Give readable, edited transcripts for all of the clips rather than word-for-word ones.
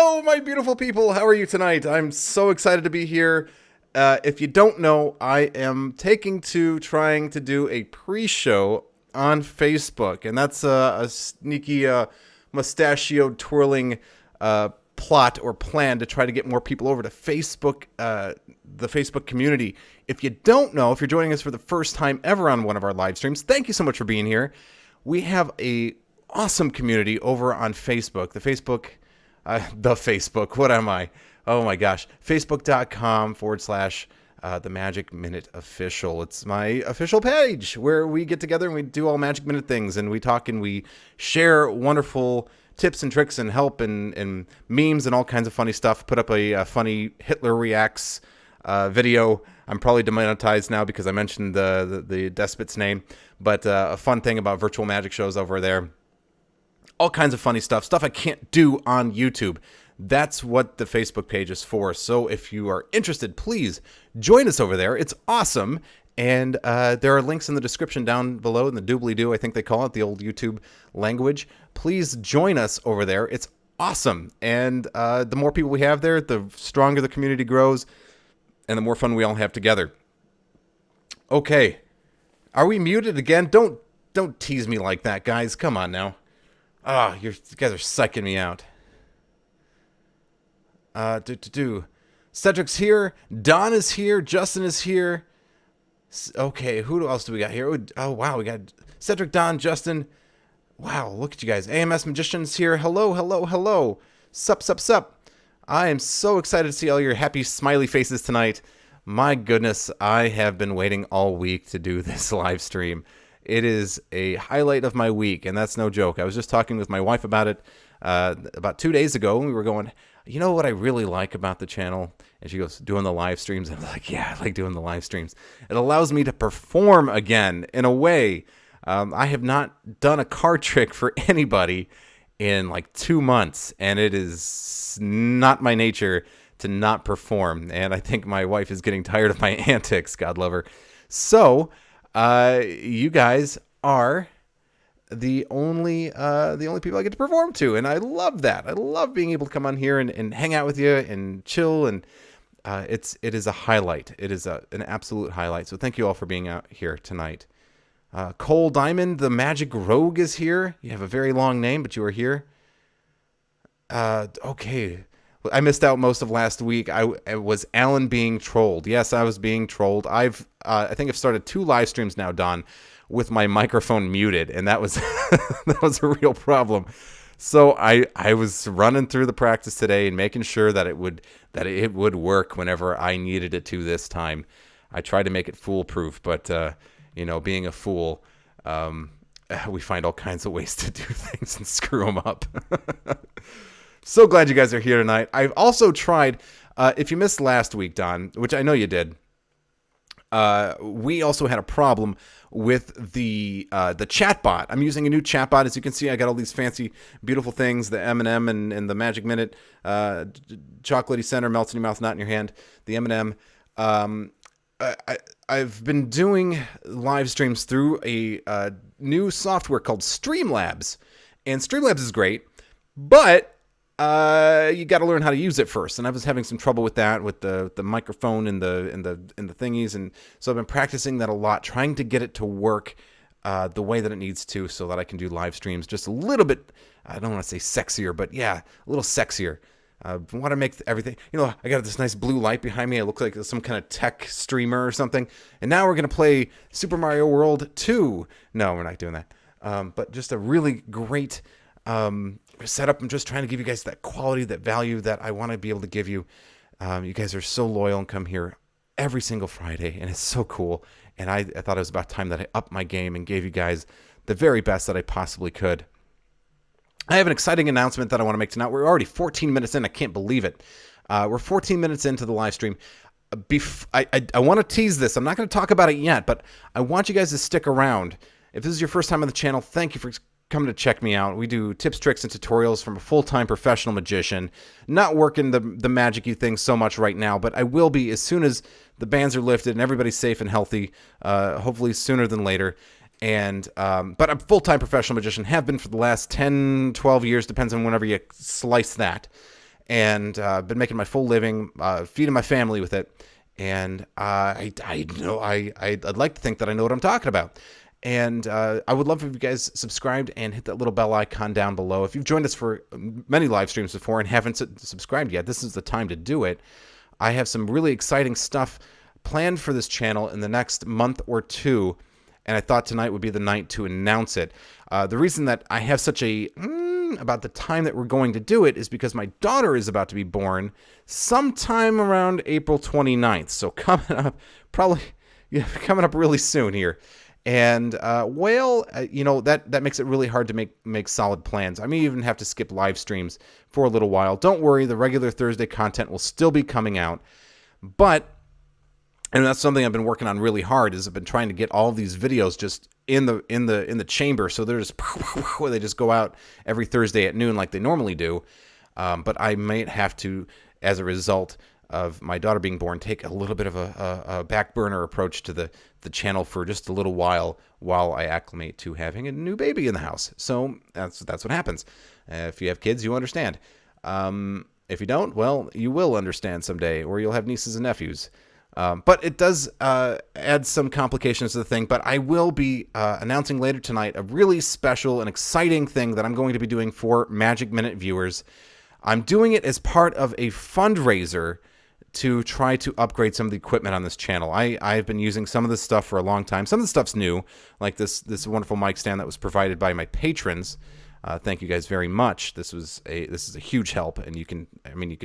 Hello, my beautiful people. How are you tonight? I'm so excited to be here. If you don't know, I am trying to do a pre-show on Facebook, and that's a sneaky, mustachioed, twirling plot or plan to try to get more people over to Facebook, the Facebook community. If you don't know, if you're joining us for the first time ever on one of our live streams, thank you so much for being here. We have a awesome community over on Facebook. What am I? Oh my gosh. Facebook.com/ the Magic Minute Official. It's my official page where we get together and we do all Magic Minute things, and we talk and we share wonderful tips and tricks and help and memes and all kinds of funny stuff. Put up a funny Hitler reacts video. I'm probably demonetized now because I mentioned the despot's name, but a fun thing about virtual magic shows over there. All kinds of funny stuff I can't do on YouTube. That's what the Facebook page is for. So if you are interested, please join us over there. It's awesome. And there are links in the description down below in the doobly-doo, I think they call it, the old YouTube language. Please join us over there. It's awesome. And the more people we have there, the stronger the community grows and the more fun we all have together. Okay. Are we muted again? Don't tease me like that, guys. Come on now. You guys are psyching me out. Cedric's here. Don is here. Justin is here. Okay, who else do we got here? Oh, wow, we got Cedric, Don, Justin. Wow, look at you guys. AMS Magician's here. Hello, hello, hello. Sup, sup, sup. I am so excited to see all your happy, smiley faces tonight. My goodness, I have been waiting all week to do this live stream. It is a highlight of my week, and that's no joke. I was just talking with my wife about it about 2 days ago, and we were going, you know what I really like about the channel? And she goes, doing the live streams. And I'm like, yeah, I like doing the live streams. It allows me to perform again in a way. I have not done a card trick for anybody in like 2 months, and it is not my nature to not perform. And I think my wife is getting tired of my antics, God love her. So you guys are the only people I get to perform to, and I love that. I love being able to come on here and hang out with you and chill, and it is a highlight. It is an absolute highlight. So thank you all for being out here tonight. Cole Diamond, the Magic Rogue, is here. You have a very long name, but you are here. Okay. I missed out most of last week. It was Alan being trolled. Yes, I was being trolled. I think I've started 2 live streams now, Don, with my microphone muted, and that was that was a real problem. So I was running through the practice today and making sure that it would work whenever I needed it to this time. I tried to make it foolproof, but being a fool, we find all kinds of ways to do things and screw them up. So glad you guys are here tonight. I've also tried, if you missed last week, Don, which I know you did, we also had a problem with the chatbot. I'm using a new chatbot. As you can see, I got all these fancy, beautiful things, the M&M and the Magic Minute, chocolatey center, melts in your mouth, not in your hand, the M&M. I've been doing live streams through a new software called Streamlabs, and Streamlabs is great, but you got to learn how to use it first, and I was having some trouble with that, with the microphone and the thingies, and so I've been practicing that a lot, trying to get it to work the way that it needs to, so that I can do live streams just a little bit. I don't want to say sexier, but yeah, a little sexier. I want to make everything. I got this nice blue light behind me. I look like some kind of tech streamer or something. And now we're gonna play Super Mario World 2. No, we're not doing that. But just a really great setup. I'm just trying to give you guys that quality, that value that I want to be able to give you. You guys are so loyal and come here every single Friday, and it's so cool. And I thought it was about time that I upped my game and gave you guys the very best that I possibly could. I have an exciting announcement that I want to make tonight. We're already 14 minutes in. I can't believe it. We're 14 minutes into the live stream. I want to tease this. I'm not going to talk about it yet, but I want you guys to stick around. If this is your first time on the channel, thank you for coming to check me out. We do tips, tricks, and tutorials from a full-time professional magician. Not working the magic-y thing so much right now, but I will be as soon as the bans are lifted and everybody's safe and healthy, hopefully sooner than later. And but I'm a full-time professional magician, have been for the last 10, 12 years, depends on whenever you slice that. and been making my full living, feeding my family with it. And I'd like to think that I know what I'm talking about. And I would love if you guys subscribed and hit that little bell icon down below. If you've joined us for many live streams before and haven't subscribed yet, this is the time to do it. I have some really exciting stuff planned for this channel in the next month or two, and I thought tonight would be the night to announce it. The reason that I have such a about the time that we're going to do it is because my daughter is about to be born sometime around April 29th. So coming up, probably coming up really soon here. And that makes it really hard to make solid plans. I may even have to skip live streams for a little while. Don't worry, the regular Thursday content will still be coming out. And that's something I've been working on really hard, is I've been trying to get all of these videos just in the chamber, so they're just they just go out every Thursday at noon like they normally do. But I might have to, as a result of my daughter being born, take a little bit of a back burner approach to the channel for just a little while I acclimate to having a new baby in the house. So that's what happens. If you have kids, you understand. If you don't, well, you will understand someday, or you'll have nieces and nephews. But it does add some complications to the thing. But I will be announcing later tonight a really special and exciting thing that I'm going to be doing for Magic Minute viewers. I'm doing it as part of a fundraiser to try to upgrade some of the equipment on this channel. I've been using some of this stuff for a long time. Some of the stuff's new, like this wonderful mic stand that was provided by my patrons. Thank you guys very much. This is a huge help, and you can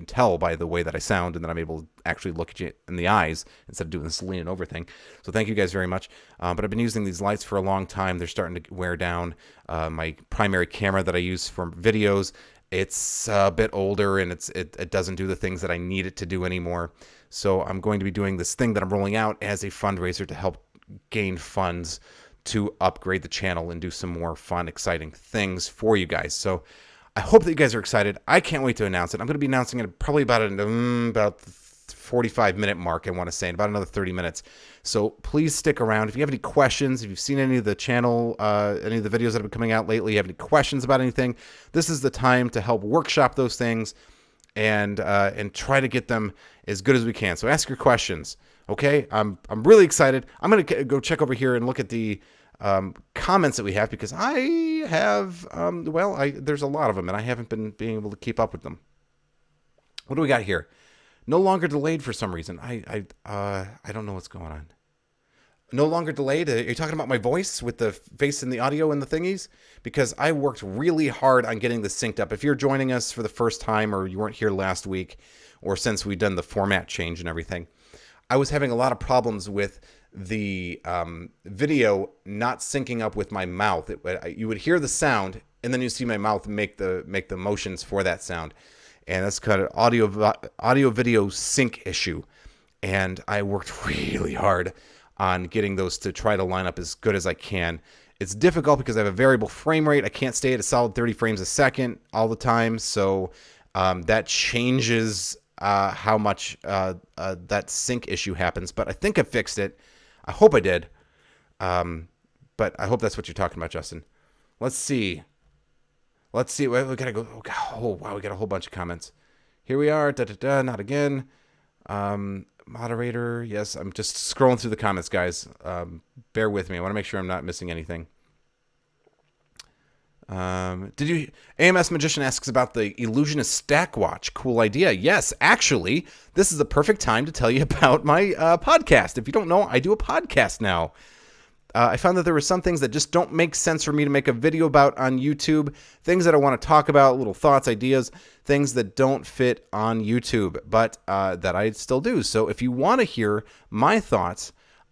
tell by the way that I sound and that I'm able to actually look at you in the eyes instead of doing this leaning over thing. So thank you guys very much. But I've been using these lights for a long time. They're starting to wear down. My primary camera that I use for videos, it's a bit older, and it doesn't do the things that I need it to do anymore. So I'm going to be doing this thing that I'm rolling out as a fundraiser to help gain funds to upgrade the channel and do some more fun, exciting things for you guys. So I hope that you guys are excited. I can't wait to announce it. I'm going to be announcing it probably about the 45-minute mark, I want to say, in about another 30 minutes. So please stick around. If you have any questions, if you've seen any of the channel, any of the videos that have been coming out lately, you have any questions about anything, this is the time to help workshop those things and try to get them as good as we can. So ask your questions. Okay, I'm really excited. I'm going to go check over here and look at the comments that we have, because I have, there's a lot of them, and I haven't been being able to keep up with them. What do we got here? No longer delayed for some reason. I don't know what's going on. No longer delayed? Are you talking about my voice with the face and the audio and the thingies? Because I worked really hard on getting this synced up. If you're joining us for the first time, or you weren't here last week, or since we've done the format change and everything, I was having a lot of problems with the video not syncing up with my mouth. You would hear the sound, and then you see my mouth make the motions for that sound, and that's kind of audio video sync issue. And I worked really hard on getting those to try to line up as good as I can. It's difficult because I have a variable frame rate. I can't stay at a solid 30 frames a second all the time, so that changes how much that sync issue happens. But I think I fixed it. I hope I did. But I hope that's what you're talking about, Justin. Let's see. We gotta go. Oh wow, we got a whole bunch of comments. Here we are. Not again. Moderator. Yes, I'm just scrolling through the comments, guys. Bear with me. I want to make sure I'm not missing anything. AMS Magician asks about the Illusionist Stack Watch. Cool idea. Yes, actually, this is the perfect time to tell you about my podcast. If you don't know, I do a podcast now. I found that there were some things that just don't make sense for me to make a video about on YouTube. Things that I want to talk about, little thoughts, ideas, things that don't fit on YouTube, but that I still do. So if you want to hear my thoughts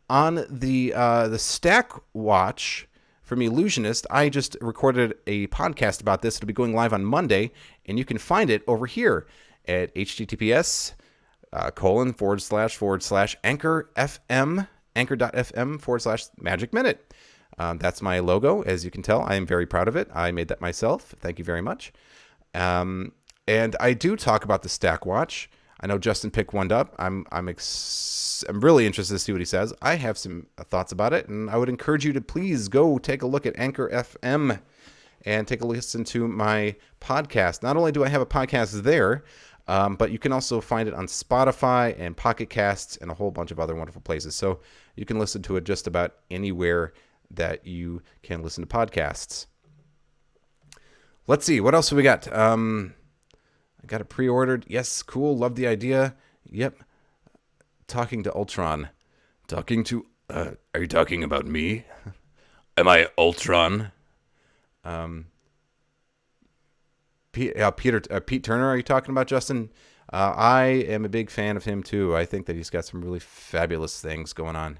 on the Stack Watch from Illusionist, I just recorded a podcast about this. It'll be going live on Monday, and you can find it over here at https://anchor.fm/Magic Minute. That's my logo. As you can tell, I am very proud of it. I made that myself. Thank you very much. And I do talk about the Stack Watch. I know Justin picked one up. I'm really interested to see what he says. I have some thoughts about it, and I would encourage you to please go take a look at Anchor FM and take a listen to my podcast. Not only do I have a podcast there, But you can also find it on Spotify and Pocket Casts and a whole bunch of other wonderful places. So you can listen to it just about anywhere that you can listen to podcasts. Let's see. What else have we got? I got it pre-ordered. Yes, cool. Love the idea. Yep. Talking to Ultron. Are you talking about me? Am I Ultron? Pete Turner, are you talking about, Justin? I am a big fan of him too. I think that he's got some really fabulous things going on.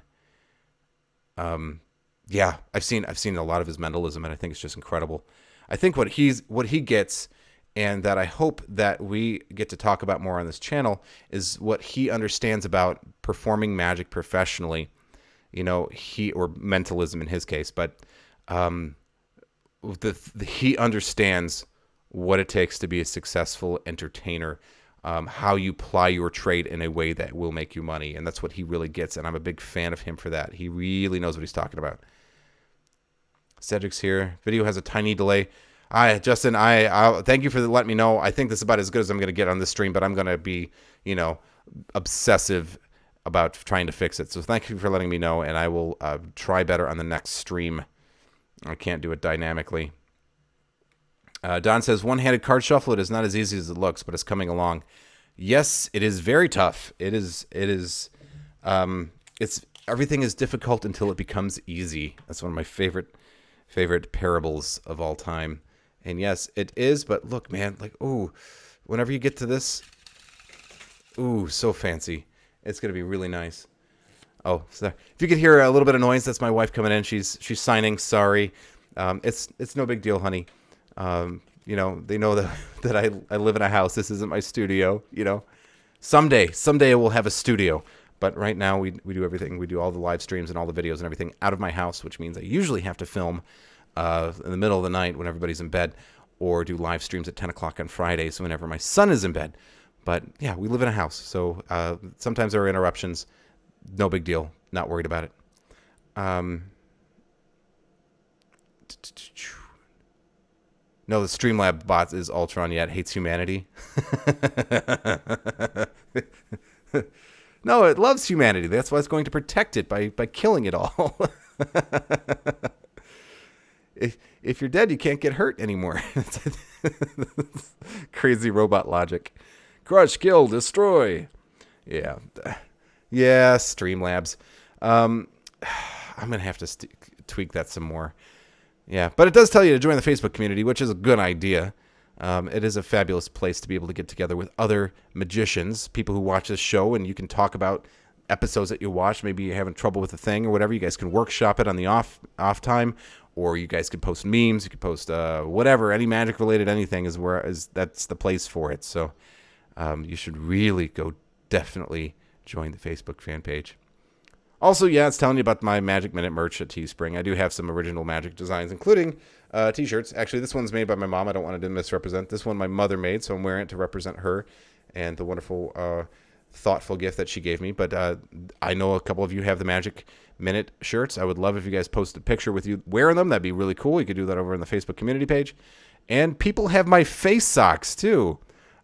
Yeah, I've seen a lot of his mentalism, and I think it's just incredible. I think what he gets, and that I hope that we get to talk about more on this channel, is what he understands about performing magic professionally. Or mentalism in his case, but he understands what it takes to be a successful entertainer, how you ply your trade in a way that will make you money, and that's what he really gets, and I'm a big fan of him for that. He really knows what he's talking about. Cedric's here. Video has a tiny delay. Justin, I thank you for letting me know. I think this is about as good as I'm going to get on this stream, but I'm going to be, obsessive about trying to fix it. So thank you for letting me know, and I will try better on the next stream. I can't do it dynamically. Don says, one-handed card shuffle. It is not as easy as it looks, but it's coming along. Yes, it is very tough. It's everything is difficult until it becomes easy. That's one of my favorite parables of all time. And yes, it is, but look, man, whenever you get to this, so fancy. It's going to be really nice. Oh, sorry. If you could hear a little bit of noise, that's my wife coming in. She's signing. Sorry. It's no big deal, honey. They know that I live in a house. This isn't my studio, Someday we'll have a studio. But right now we do everything. We do all the live streams and all the videos and everything out of my house, which means I usually have to film in the middle of the night when everybody's in bed, or do live streams at 10 o'clock on Fridays whenever my son is in bed. But yeah, we live in a house, so sometimes there are interruptions. No big deal. Not worried about it. No, the Streamlab bot is Ultron yet. Hates humanity. No, it loves humanity. That's why it's going to protect it by killing it all. If you're dead, you can't get hurt anymore. Crazy robot logic. Crush, kill, destroy. Yeah. Yeah, Streamlabs. I'm going to have to tweak that some more. Yeah, but it does tell you to join the Facebook community, which is a good idea. It is a fabulous place to be able to get together with other magicians, people who watch this show, and you can talk about episodes that you watch. Maybe you're having trouble with a thing or whatever. You guys can workshop it on the off time, or you guys can post memes. You can post whatever, any magic related anything that's the place for it. So you should really go definitely join the Facebook fan page. Also, yeah, it's telling you about my Magic Minute merch at Teespring. I do have some original magic designs, including t-shirts. Actually, this one's made by my mom. I don't want to misrepresent. This one my mother made, so I'm wearing it to represent her and the wonderful, thoughtful gift that she gave me. But I know a couple of you have the Magic Minute shirts. I would love if you guys post a picture with you wearing them. That'd be really cool. You could do that over on the Facebook community page. And people have my face socks, too.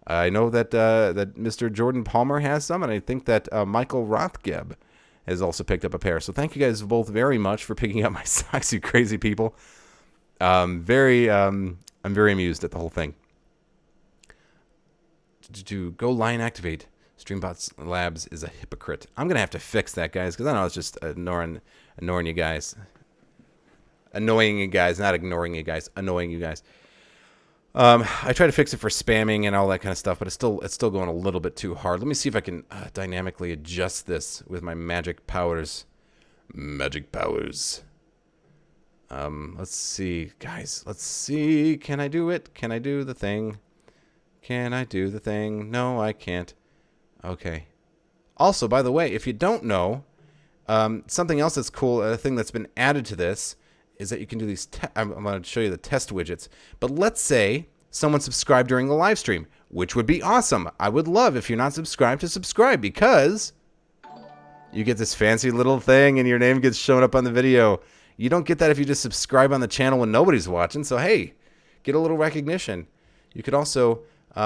I know that Mr. Jordan Palmer has some, and I think that Michael Rothgeb has also picked up a pair. So thank you guys both very much for picking up my socks, you crazy people. I'm very amused at the whole thing. To go line activate, Streambots Labs is a hypocrite. I'm gonna have to fix that, guys, because I know it's just annoying you guys. Annoying you guys, not ignoring you guys. Annoying you guys. I try to fix it for spamming and all that kind of stuff, but it's still going a little bit too hard. Let me see if I can dynamically adjust this with my magic powers. Magic powers. Let's see, guys. Let's see. Can I do it? Can I do the thing? Can I do the thing? No, I can't. Okay. Also, by the way, if you don't know, something else that's cool, a thing that's been added to this, is that you can do these. I'm going to show you the test widgets. But let's say someone subscribed during the live stream, which would be awesome. I would love if you're not subscribed to subscribe, because you get this fancy little thing and your name gets shown up on the video. You don't get that if you just subscribe on the channel when nobody's watching. So hey, get a little recognition. You could also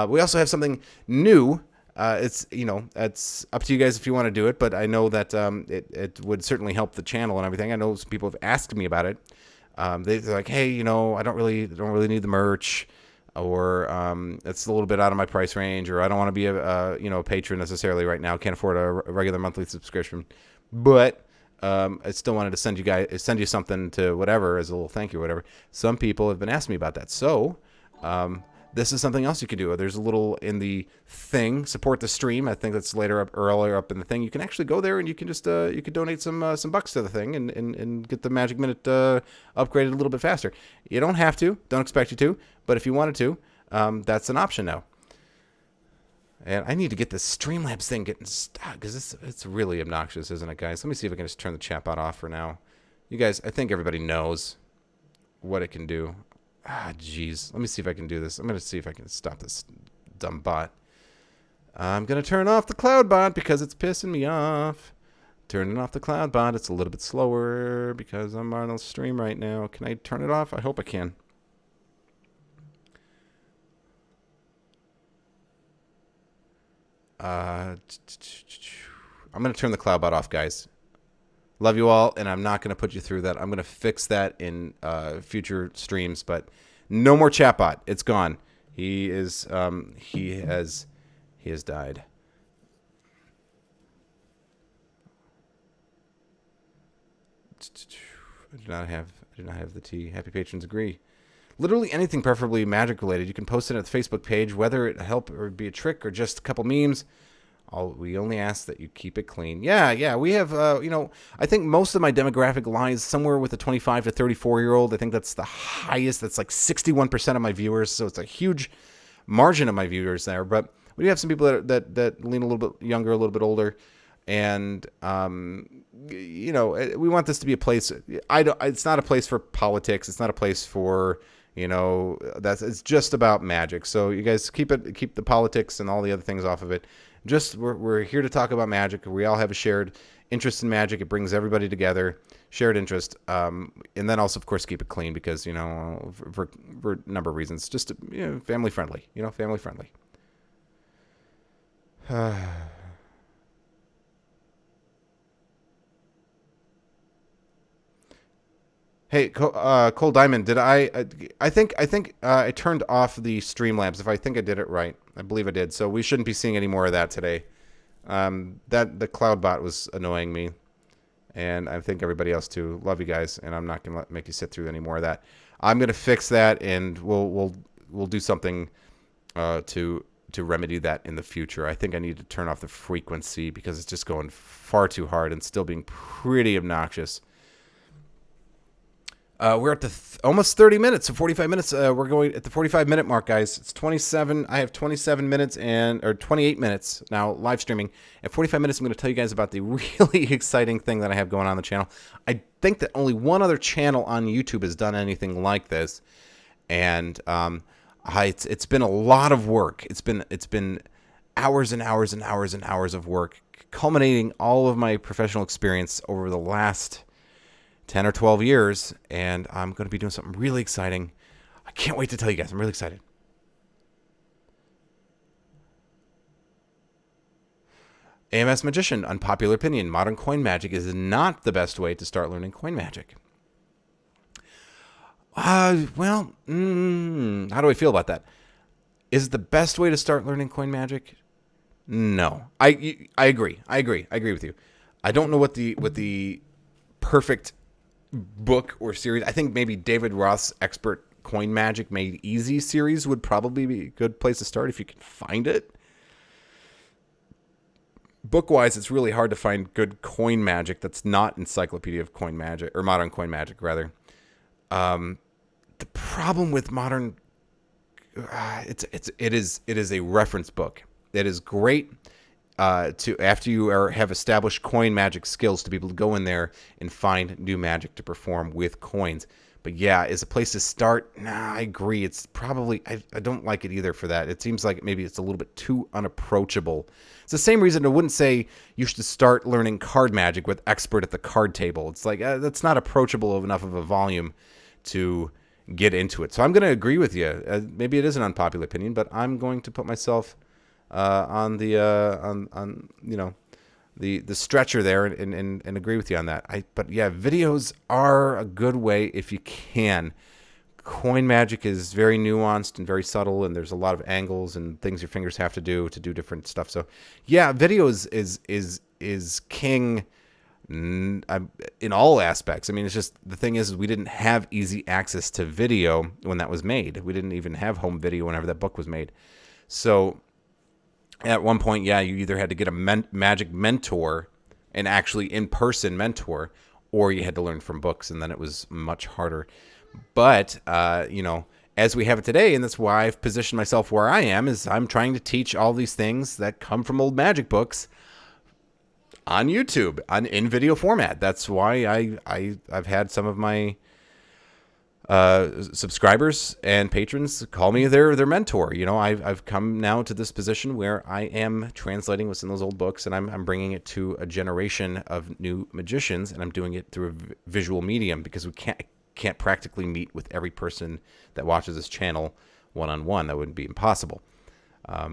We also have something new. It's it's up to you guys if you want to do it, but I know that it would certainly help the channel and everything. I know some people have asked me about it. They're like, hey, I don't really need the merch, or it's a little bit out of my price range, or I don't want to be a patron necessarily right now. Can't afford a regular monthly subscription, but I still wanted to send you something to whatever as a little thank you or whatever. Some people have been asking me about that, so this is something else you can do. There's a little in the thing, support the stream. I think that's earlier up in the thing. You can actually go there and you can just you could donate some bucks to the thing and get the Magic Minute upgraded a little bit faster. You don't have to, don't expect you to, but if you wanted to, that's an option now. And I need to get this Streamlabs thing getting stuck because it's really obnoxious, isn't it, guys? Let me see if I can just turn the chat bot off for now. You guys, I think everybody knows what it can do. Jeez. Let me see if I can do this. I'm going to see if I can stop this dumb bot. I'm going to turn off the cloud bot because it's pissing me off. Turning off the cloud bot. It's a little bit slower because I'm on a stream right now. Can I turn it off? I hope I can. I'm going to turn the cloud bot off, guys. Love you all, and I'm not going to put you through that. I'm going to fix that in future streams, but no more chatbot. It's gone. He has died. I do not have the tea. Happy patrons agree. Literally anything preferably magic related. You can post it at the Facebook page, whether it help or be a trick or just a couple memes. We only ask that you keep it clean. Yeah. We have, I think most of my demographic lies somewhere with a 25 to 34-year-old. I think that's the highest. That's like 61% of my viewers. So it's a huge margin of my viewers there. But we do have some people that lean a little bit younger, a little bit older. And, we want this to be a place. It's not a place for politics. It's not a place for, it's just about magic. So you guys keep the politics and all the other things off of it. Just we're here to talk about magic. We all have a shared interest in magic. It brings everybody together, shared interest, and then also, of course, keep it clean because for a number of reasons, just family friendly. Family friendly. Hey, Cole Diamond, did I think I turned off the Streamlabs. If I think I did it right, I believe I did. So we shouldn't be seeing any more of that today. That the cloud bot was annoying me, and I think everybody else too. Love you guys, and I'm not gonna make you sit through any more of that. I'm gonna fix that, and we'll do something to remedy that in the future. I think I need to turn off the frequency because it's just going far too hard and still being pretty obnoxious. We're at the almost 30 minutes, so 45 minutes. We're going at the 45-minute mark, guys. It's 27. I have 27 minutes or 28 minutes now live streaming. At 45 minutes, I'm going to tell you guys about the really exciting thing that I have going on the channel. I think that only one other channel on YouTube has done anything like this, and it's been a lot of work. It's been hours and hours and hours and hours of work, culminating all of my professional experience over the last 10 or 12 years, and I'm going to be doing something really exciting. I can't wait to tell you guys. I'm really excited. AMS Magician, unpopular opinion. Modern coin magic is not the best way to start learning coin magic. How do I feel about that? Is it the best way to start learning coin magic? No. I agree. I agree with you. I don't know what the perfect book or series. I think maybe David Roth's Expert Coin Magic Made Easy series would probably be a good place to start if you can find it. Book-wise, it's really hard to find good coin magic that's not Encyclopedia of Coin Magic, or Modern Coin Magic, rather. The problem with modern, it is a reference book. It is great after you have established coin magic skills to be able to go in there and find new magic to perform with coins. But yeah, as a place to start, I agree. It's probably, I don't like it either for that. It seems like maybe it's a little bit too unapproachable. It's the same reason I wouldn't say you should start learning card magic with Expert at the card table. It's like, that's not approachable enough of a volume to get into it. So I'm going to agree with you. Maybe it is an unpopular opinion, but I'm going to put myself on the on the stretcher there and agree with you on that. But yeah, videos are a good way if you can. Coin magic is very nuanced and very subtle, and there's a lot of angles and things your fingers have to do different stuff. So yeah, video is king in all aspects. I mean, it's just the thing is we didn't have easy access to video when that was made. We didn't even have home video whenever that book was made. So at one point, yeah, you either had to get a magic mentor, an actually in-person mentor, or you had to learn from books, and then it was much harder. But, as we have it today, and that's why I've positioned myself where I am, is I'm trying to teach all these things that come from old magic books on YouTube, in video format. That's why I've had some of my subscribers and patrons call me their mentor. I've come now to this position where I am translating what's in those old books, and I'm bringing it to a generation of new magicians, and I'm doing it through a visual medium because we can't practically meet with every person that watches this channel one-on-one. That wouldn't be impossible,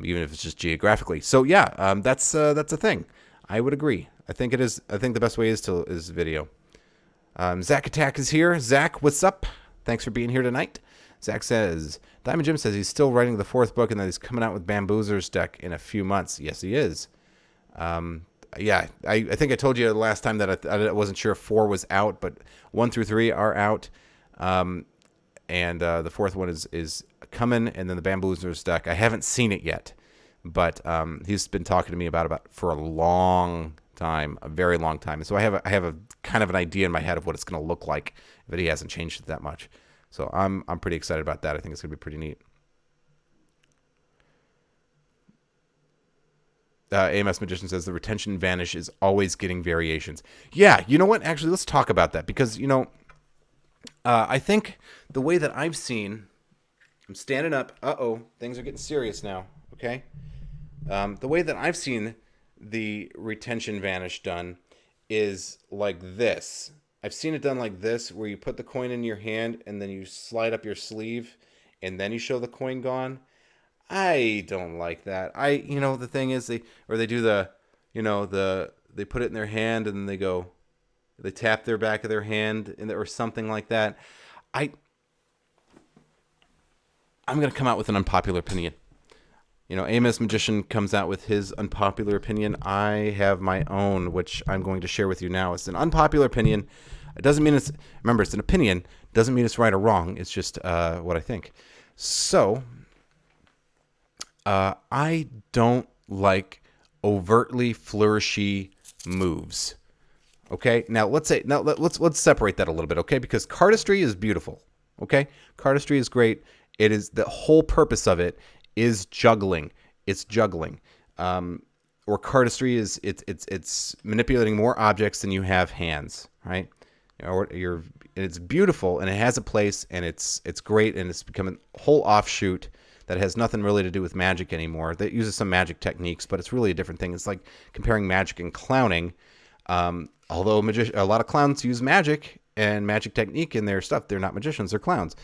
even if it's just geographically. So yeah, that's a thing. I would agree. I think it is. I think the best way is video. Zach Attack is here. Zach, what's up? Thanks for being here tonight. Zach says, Diamond Jim says he's still writing the 4th book and that he's coming out with Bamboozer's deck in a few months. Yes, he is. Yeah, I think I told you last time that I wasn't sure if 4 was out, but 1 through 3 are out. And the 4th one is coming, and then the Bamboozer's deck. I haven't seen it yet, but he's been talking to me about it for a long time, a very long time. And so I have a kind of an idea in my head of what it's going to look like, but he hasn't changed it that much. So I'm pretty excited about that. I think it's going to be pretty neat. AMS Magician says the retention vanish is always getting variations. Yeah, you know what? Actually, let's talk about that because, I think the way that I've seen, I'm standing up. Uh-oh, things are getting serious now, okay? The way that I've seen the retention vanish done is like this. I've seen it done like this, where you put the coin in your hand and then you slide up your sleeve and then you show the coin gone. I don't like that. The thing is they do they put it in their hand and then they tap their back of their hand or something like that. I'm going to come out with an unpopular opinion. AMS Magician comes out with his unpopular opinion. I have my own, which I'm going to share with you now. It's an unpopular opinion. It doesn't mean it's an opinion. It doesn't mean it's right or wrong. It's just what I think. So, I don't like overtly flourishy moves. Okay, now let's separate that a little bit. Okay, because cardistry is beautiful. Okay, cardistry is great. It is the whole purpose of it is juggling. It's juggling. Or cardistry is it's manipulating more objects than you have hands. Right? It's beautiful and it has a place and it's great and it's become a whole offshoot that has nothing really to do with magic anymore. That uses some magic techniques, but it's really a different thing. It's like comparing magic and clowning. Although a lot of clowns use magic and magic technique in their stuff, they're not magicians, they're clowns.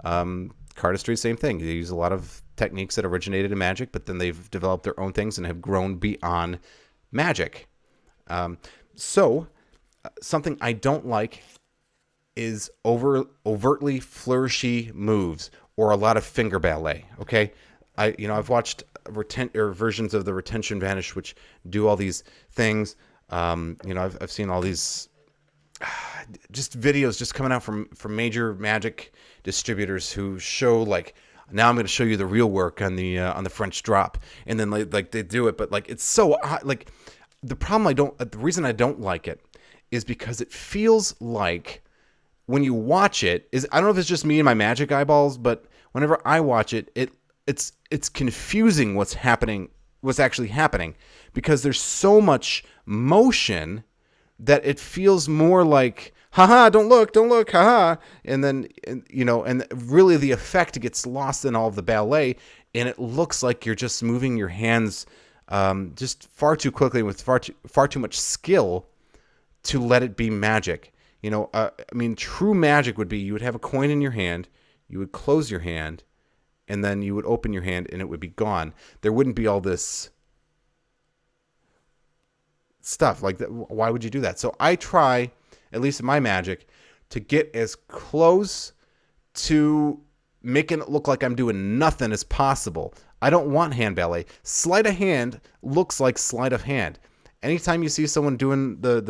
Cardistry, same thing. They use a lot of techniques that originated in magic, but then they've developed their own things and have grown beyond magic. Something I don't like is overtly flourishy moves or a lot of finger ballet. Okay, I've watched versions of the retention vanish which do all these things. I've seen all these just videos just coming out from major magic distributors who show like, now I'm going to show you the real work on the French drop, and then like they do it, but like it's so like the reason I don't like it is because it feels like when you watch it is, I don't know if it's just me and my magic eyeballs, but whenever I watch it, it's confusing what's actually happening, because there's so much motion that it feels more like, haha, don't look, haha. And then, and really the effect gets lost in all of the ballet, and it looks like you're just moving your hands just far too quickly with far too much skill to let it be magic. True magic would be you would have a coin in your hand, you would close your hand, and then you would open your hand, and it would be gone. There wouldn't be all this stuff like that. Why would you do that? So I try, at least in my magic, to get as close to making it look like I'm doing nothing as possible. I don't want hand ballet. Sleight of hand looks like sleight of hand. Anytime you see someone doing this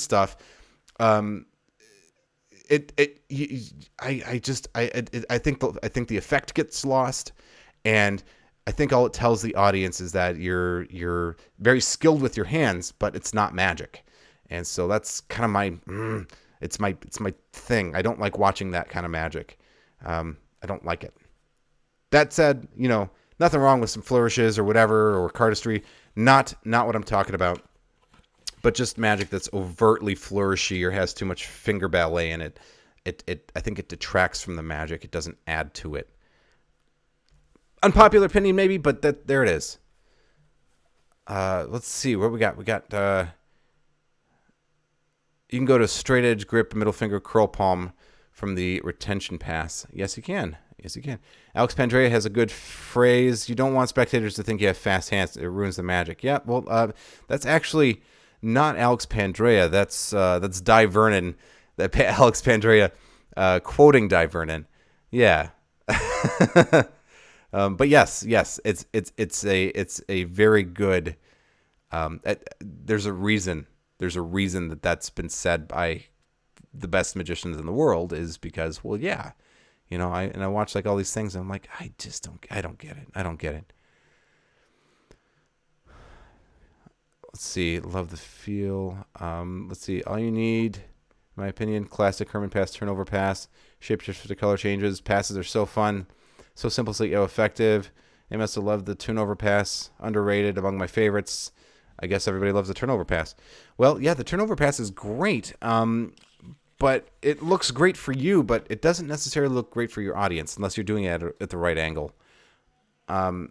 stuff, I think the effect gets lost, and I think all it tells the audience is that you're very skilled with your hands, but it's not magic. And so that's kind of my it's my thing. I don't like watching that kind of magic. I don't like it. That said, nothing wrong with some flourishes or whatever, or cardistry. Not what I'm talking about. But just magic that's overtly flourishy or has too much finger ballet in it. I think it detracts from the magic. It doesn't add to it. Unpopular opinion maybe, but there it is. Let's see what we got. We got you can go to straight edge grip, middle finger curl palm from the retention pass. Yes, you can. Yes, you can. Alex Pandrea has a good phrase. You don't want spectators to think you have fast hands. It ruins the magic. Yeah, well, that's actually not Alex Pandrea. That's Di Vernon. That Alex Pandrea quoting Di Vernon. Yeah. But yes, it's a very good. There's a reason. There's a reason that that's been said by the best magicians in the world, is because, well, yeah, I watch like all these things and I'm like, I don't get it. I don't get it. Let's see. Love the feel. Let's see. All you need, in my opinion, classic Herman pass, turnover pass, shapeshift to color changes. Passes are so fun, so simple, so effective. I must have loved the turnover pass. Underrated, among my favorites. I guess everybody loves the turnover pass. Well, yeah, the turnover pass is great. But it looks great for you, but it doesn't necessarily look great for your audience unless you're doing it at the right angle. The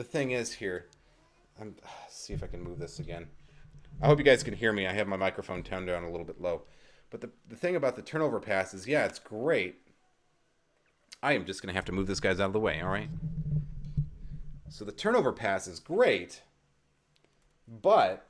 thing is here, see if I can move this again. I hope you guys can hear me. I have my microphone toned down a little bit low. But the thing about the turnover pass is, yeah, it's great. I am just going to have to move this guys out of the way, all right? So the turnover pass is great, but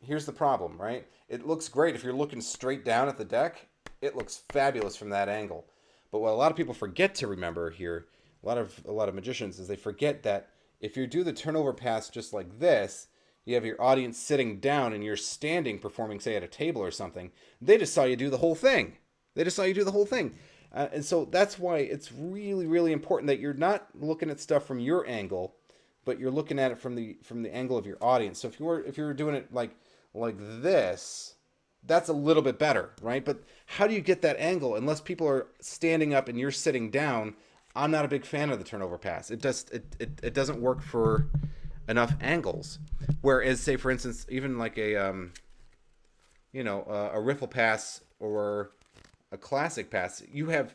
here's the problem, right? It looks great if you're looking straight down at the deck. It looks fabulous from that angle. But what a lot of people forget to remember here, a lot of magicians, is they forget that if you do the turnover pass just like this, you have your audience sitting down and you're standing performing, say, at a table or something. They just saw you do the whole thing. And so that's why it's really, really important that you're not looking at stuff from your angle, but you're looking at it from the angle of your audience. So if you were doing it like this, that's a little bit better, right? But how do you get that angle unless people are standing up and you're sitting down? I'm not a big fan of the turnover pass. It doesn't work for enough angles. Whereas, say for instance, even like a riffle pass or a classic pass, you have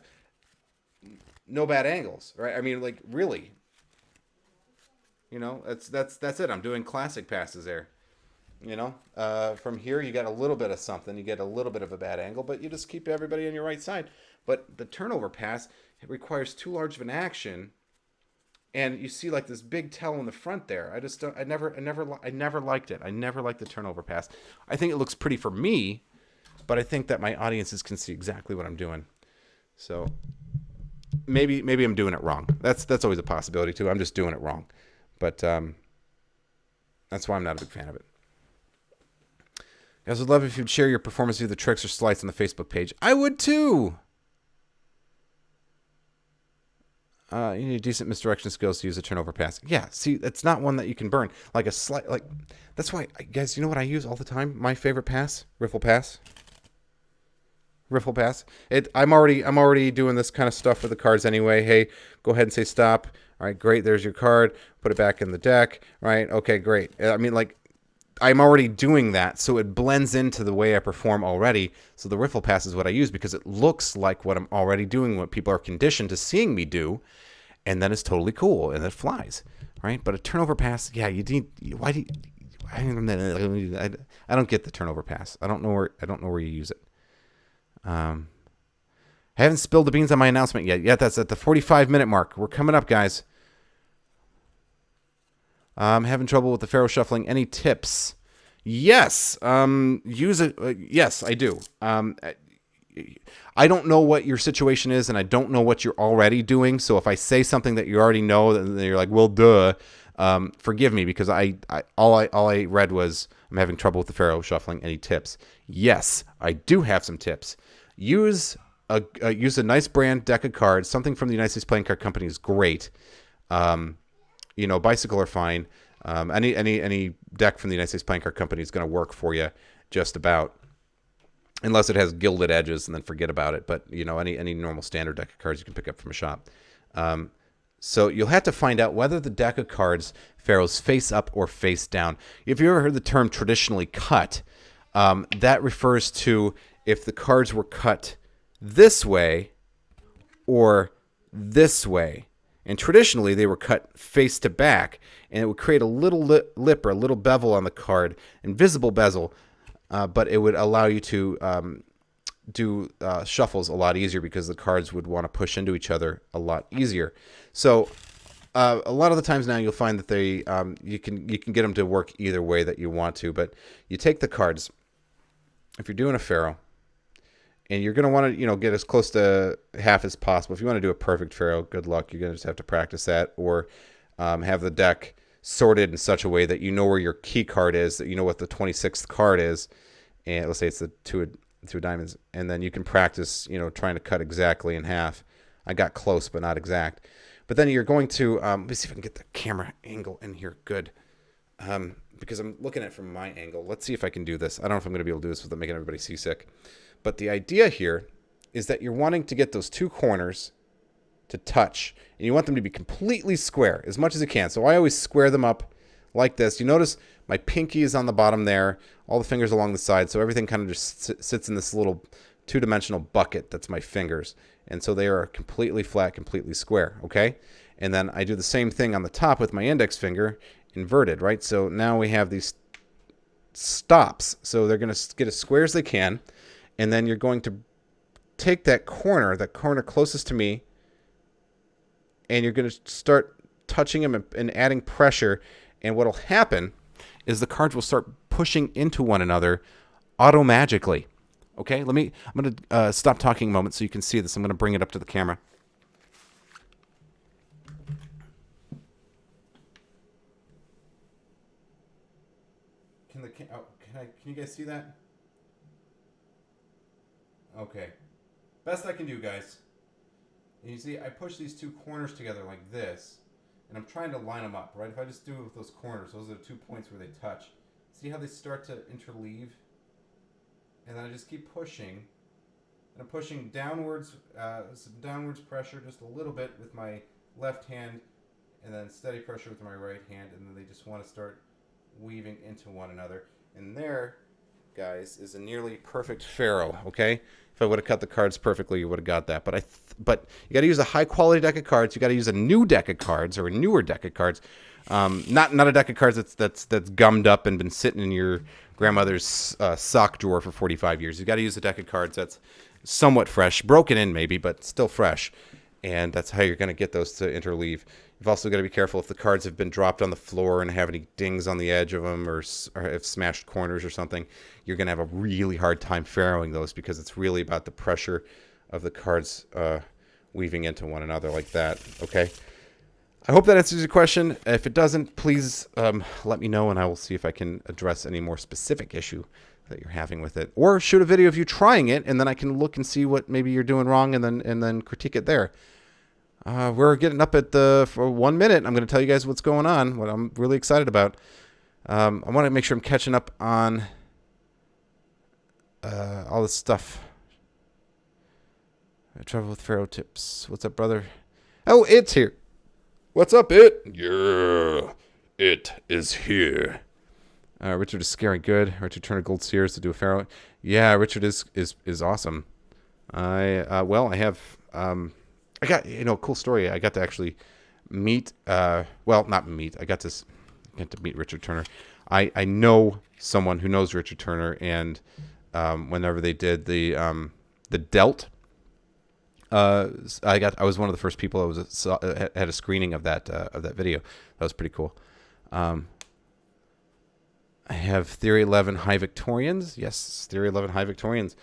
no bad angles, right? I mean, like, really, that's it. I'm doing classic passes there. From here you got a little bit of something, you get a little bit of a bad angle, but you just keep everybody on your right side. But the turnover pass, it requires too large of an action, and you see like this big tell in the front there. I never liked it. I never liked the turnover pass. I think it looks pretty for me, but I think that my audiences can see exactly what I'm doing. So maybe I'm doing it wrong. That's always a possibility too. I'm just doing it wrong, but that's why I'm not a big fan of it. Guys, would love if you'd share your performance of the tricks or sleights on the Facebook page. I would too. You need decent misdirection skills to use a turnover pass. Yeah, see, it's not one that you can burn. Like a slight, like, that's why, guys, you know what I use all the time? My favorite pass? Riffle pass. Riffle pass. I'm already doing this kind of stuff with the cards anyway. Hey, go ahead and say stop. All right, great. There's your card. Put it back in the deck. Right? Okay, great. I mean, like, I'm already doing that, so it blends into the way I perform already. So the riffle pass is what I use because it looks like what I'm already doing, what people are conditioned to seeing me do, and then it's totally cool and it flies, right? But a turnover pass, yeah, you need. Why do you, I don't get the turnover pass. I don't know where you use it. I haven't spilled the beans on my announcement yet. That's at the 45-minute mark. We're coming up, guys. I'm having trouble with the Pharaoh shuffling. Any tips? Yes. Use it. Yes, I do. I don't know what your situation is, and I don't know what you're already doing. So if I say something that you already know, then you're like, well, duh. Forgive me, because all I read was I'm having trouble with the Pharaoh shuffling. Any tips? Yes, I do have some tips. Use a nice brand deck of cards. Something from the United States Playing Card Company is great. Bicycle are fine. Any deck from the United States Playing Card Company is going to work for you just about, unless it has gilded edges, and then forget about it. But any normal standard deck of cards you can pick up from a shop. So you'll have to find out whether the deck of cards Pharaoh's face up or face down. If you ever heard the term traditionally cut, that refers to if the cards were cut this way or this way. And traditionally, they were cut face to back, and it would create a little lip or a little bevel on the card, invisible bezel, but it would allow you to do shuffles a lot easier, because the cards would want to push into each other a lot easier. So a lot of the times now you'll find that they you can get them to work either way that you want to, but you take the cards, if you're doing a Pharaoh, and you're going to want to, get as close to half as possible. If you want to do a perfect Pharaoh, good luck. You're going to just have to practice that, or have the deck sorted in such a way that you know where your key card is, that you know what the 26th card is, and let's say it's the two of diamonds, and then you can practice, trying to cut exactly in half. I got close, but not exact. But then you're going to, let me see if I can get the camera angle in here good, because I'm looking at it from my angle. Let's see if I can do this. I don't know if I'm going to be able to do this without making everybody seasick. But the idea here is that you're wanting to get those two corners to touch, and you want them to be completely square as much as you can. So I always square them up like this. You notice my pinky is on the bottom there, all the fingers along the side, so everything kind of just sits in this little two-dimensional bucket that's my fingers. And so they are completely flat, completely square, okay? And then I do the same thing on the top with my index finger inverted, right? So now we have these stops. So they're going to get as square as they can. And then you're going to take that corner closest to me, and you're going to start touching them and adding pressure. And what will happen is the cards will start pushing into one another auto-magically. Okay, I'm going to stop talking a moment so you can see this. I'm going to bring it up to the camera. Can you guys see that? Okay. Best I can do, guys. And you see, I push these two corners together like this, and I'm trying to line them up, right? If I just do it with those corners, those are the 2 points where they touch. See how they start to interleave? And then I just keep pushing. And I'm pushing downwards, some downwards pressure just a little bit with my left hand, and then steady pressure with my right hand, and then they just want to start weaving into one another. And there, guys, is a nearly perfect Pharaoh, okay? If I would have cut the cards perfectly, you would have got that. But you got to use a high-quality deck of cards. You got to use a new deck of cards, or a newer deck of cards. Not a deck of cards that's gummed up and been sitting in your grandmother's sock drawer for 45 years. You got to use a deck of cards that's somewhat fresh, broken in maybe, but still fresh. And that's how you're going to get those to interleave. You've also got to be careful if the cards have been dropped on the floor and have any dings on the edge of them, or have smashed corners or something. You're going to have a really hard time Pharaohing those, because it's really about the pressure of the cards weaving into one another like that. Okay. I hope that answers your question. If it doesn't, please let me know, and I will see if I can address any more specific issue that you're having with it. Or shoot a video of you trying it, and then I can look and see what maybe you're doing wrong, and then critique it there. We're getting up for 1 minute. I'm going to tell you guys what's going on, what I'm really excited about. I want to make sure I'm catching up on all this stuff. I travel with Pharaoh tips. What's up, brother? Oh, it's here. What's up, it? Yeah, it is here. Richard is scary good. Richard Turner Gold Sears to do a Pharaoh. Yeah, Richard is awesome. I have I got a cool story. I got to actually meet not meet. I got to meet Richard Turner. I know someone who knows Richard Turner, and whenever they did the Delt, I was one of the first people had a screening of that video. That was pretty cool. I have Theory 11 High Victorians. Yes, Theory 11 High Victorians.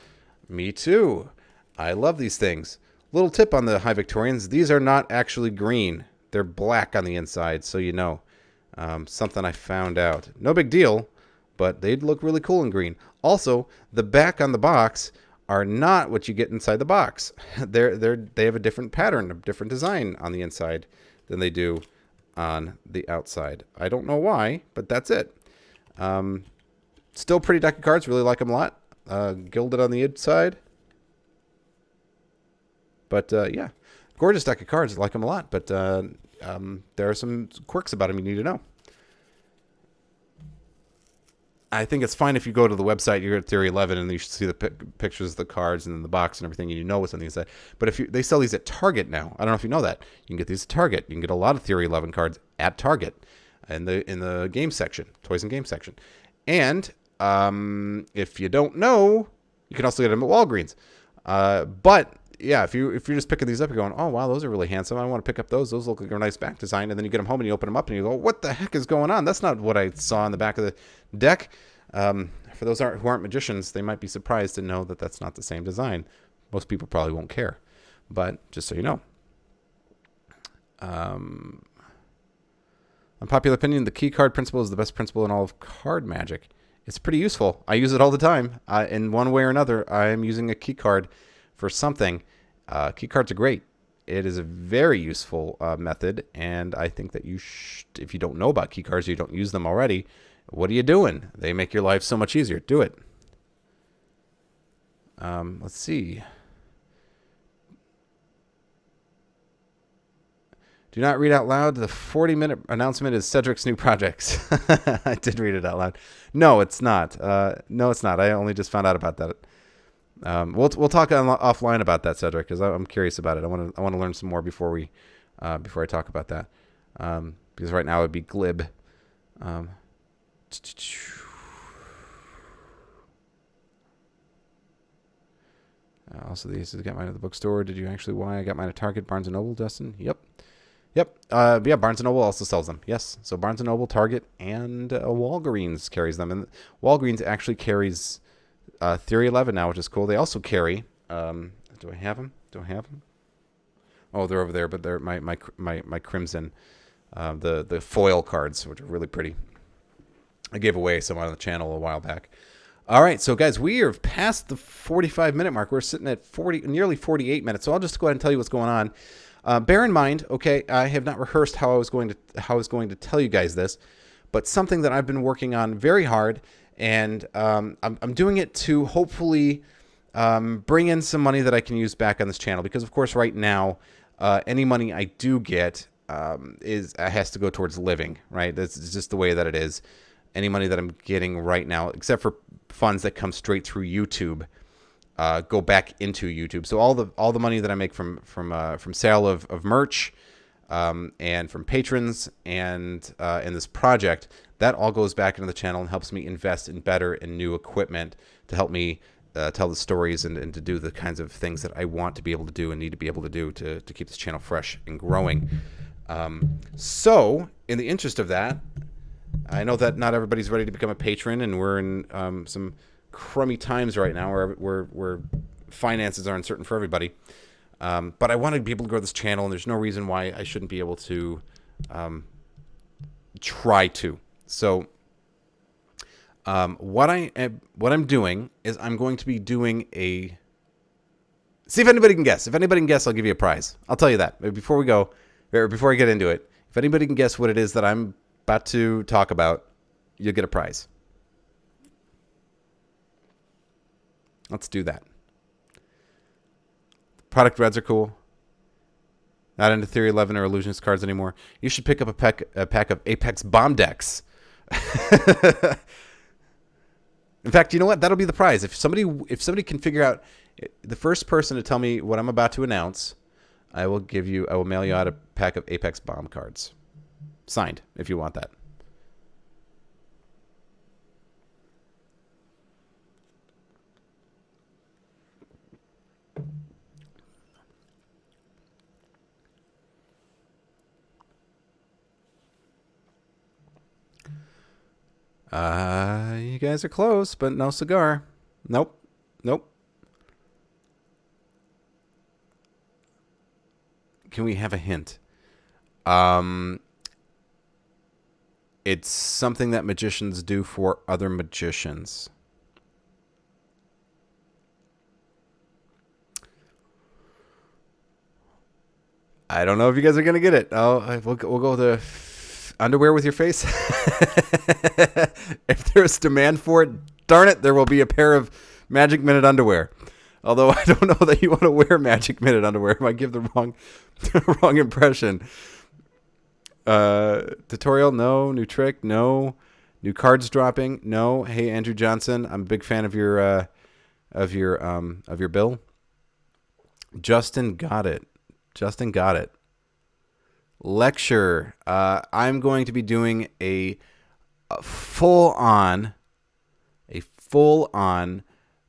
Me too. I love these things. Little tip on the High Victorians. These are not actually green. They're black on the inside, so you know. Something I found out. No big deal, but they'd look really cool in green. Also, the back on the box are not what you get inside the box. They have a different pattern, a different design on the inside than they do on the outside. I don't know why, but that's it. Still pretty deck of cards. Really like them a lot. Gilded on the inside. But yeah, gorgeous deck of cards. I like them a lot. But there are some quirks about them you need to know. I think it's fine if you go to the website, you're at Theory 11, and you should see the pictures of the cards and the box and everything, and you know what's on the inside. But they sell these at Target now. I don't know if you know that. You can get these at Target. You can get a lot of Theory 11 cards at Target in the game section, toys and game section. And if you don't know, you can also get them at Walgreens. But yeah, if you're just picking these up, you're going, oh wow, those are really handsome. I want to pick up those. Those look like a nice back design. And then you get them home and you open them up and you go, what the heck is going on? That's not what I saw on the back of the deck. For those who aren't magicians, they might be surprised to know that that's not the same design. Most people probably won't care, but just so you know. Unpopular opinion: the key card principle is the best principle in all of card magic. It's pretty useful. I use it all the time. In one way or another, I am using a key card for something. Key cards are great. It is a very useful method, and I think that if you don't know about key cards, or you don't use them already, what are you doing? They make your life so much easier. Do it. Let's see. Do not read out loud. The 40-minute announcement is Cedric's new projects. I did read it out loud. No, it's not. No, it's not. I only just found out about that. We'll talk offline about that, Cedric, because I'm curious about it. I want to learn some more before I talk about that. Because right now it would be glib. Also, these got mine at the bookstore. Did you actually? Why I got mine at Target, Barnes and Noble, Dustin? Yep. Yeah, Barnes and Noble also sells them. Yes. So Barnes and Noble, Target, and Walgreens carries them, and Walgreens actually carries Theory 11 now, which is cool. They also carry. Do I have them? Oh, they're over there, but they're my crimson, the foil cards, which are really pretty. I gave away some on the channel a while back. All right, so guys, we are past the 45-minute mark. We're sitting at nearly 48 minutes. So I'll just go ahead and tell you what's going on. Bear in mind, okay, I have not rehearsed how I was going to tell you guys this, but something that I've been working on very hard, and I'm doing it to hopefully bring in some money that I can use back on this channel. Because of course, right now, any money I do get has to go towards living. Right, that's just the way that it is. Any money that I'm getting right now, except for funds that come straight through YouTube, go back into YouTube. So all the money that I make from sale of merch, and from patrons and in this project, that all goes back into the channel and helps me invest in better and new equipment to help me tell the stories and to do the kinds of things that I want to be able to do and need to be able to do to keep this channel fresh and growing. So in the interest of that, I know that not everybody's ready to become a patron, and we're in some crummy times right now where finances are uncertain for everybody. But I want to be able to grow this channel, and there's no reason why I shouldn't be able to try to. So what I'm doing is I'm going to be doing a... See if anybody can guess. If anybody can guess, I'll give you a prize. I'll tell you that. Before I get into it, if anybody can guess what it is that I'm about to talk about, you'll get a prize. Let's do that. Product reds are cool. Not into Theory 11 or Illusionist cards anymore. You should pick up a pack of Apex bomb decks. In fact, you know what? That'll be the prize. If somebody can figure out the first person to tell me what I'm about to announce, I will mail you out a pack of Apex bomb cards. Signed, if you want that. You guys are close, but no cigar. Nope. Nope. Can we have a hint? It's something that magicians do for other magicians. I don't know if you guys are gonna get it. Oh, we'll go with the underwear with your face. If there's demand for it, darn it, there will be a pair of Magic Minute underwear. Although I don't know that you want to wear Magic Minute underwear. It might give the wrong impression. Tutorial, no. New trick, no. New cards dropping, no. Hey, Andrew Johnson, I'm a big fan of your bill. Justin got it. Lecture. I'm going to be doing a full on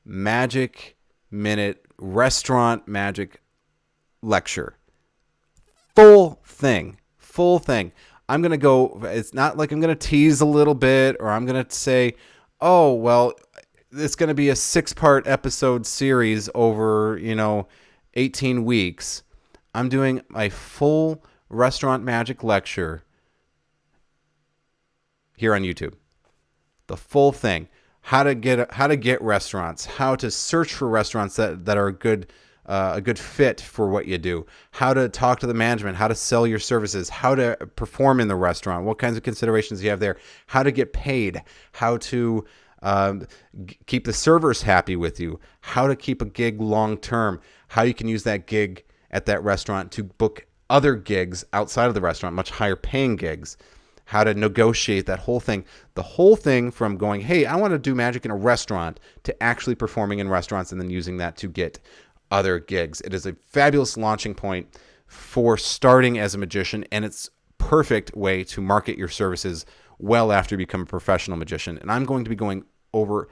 Magic Minute restaurant magic lecture. Full thing. I'm going to go, it's not like I'm going to tease a little bit or I'm going to say, oh, well, it's going to be a 6-part episode series over, 18 weeks. I'm doing a full restaurant magic lecture here on YouTube. The full thing. How to get restaurants, how to search for restaurants that are a good fit for what you do, how to talk to the management, how to sell your services, how to perform in the restaurant, what kinds of considerations you have there, how to get paid, how to keep the servers happy with you, how to keep a gig long term, how you can use that gig at that restaurant to book other gigs outside of the restaurant, much higher paying gigs, how to negotiate that whole thing. The whole thing from going, hey, I want to do magic in a restaurant to actually performing in restaurants and then using that to get other gigs. It is a fabulous launching point for starting as a magician, and it's a perfect way to market your services well after you become a professional magician. And I'm going to be going over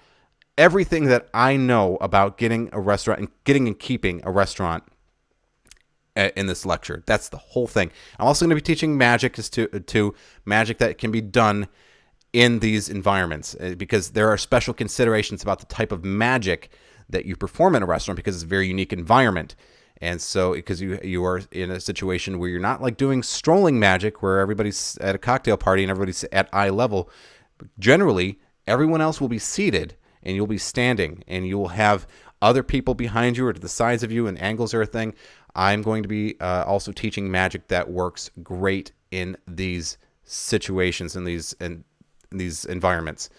everything that I know about getting a restaurant and getting and keeping a restaurant in this lecture. That's the whole thing. I'm also going to be teaching magic to magic that can be done in these environments, because there are special considerations about the type of magic that you perform in a restaurant, because it's a very unique environment. And so because you are in a situation where you're not like doing strolling magic where everybody's at a cocktail party and everybody's at eye level. Generally, everyone else will be seated and you'll be standing, and you will have other people behind you or to the sides of you, and angles are a thing. I'm going to be also teaching magic that works great in these situations, in these environments.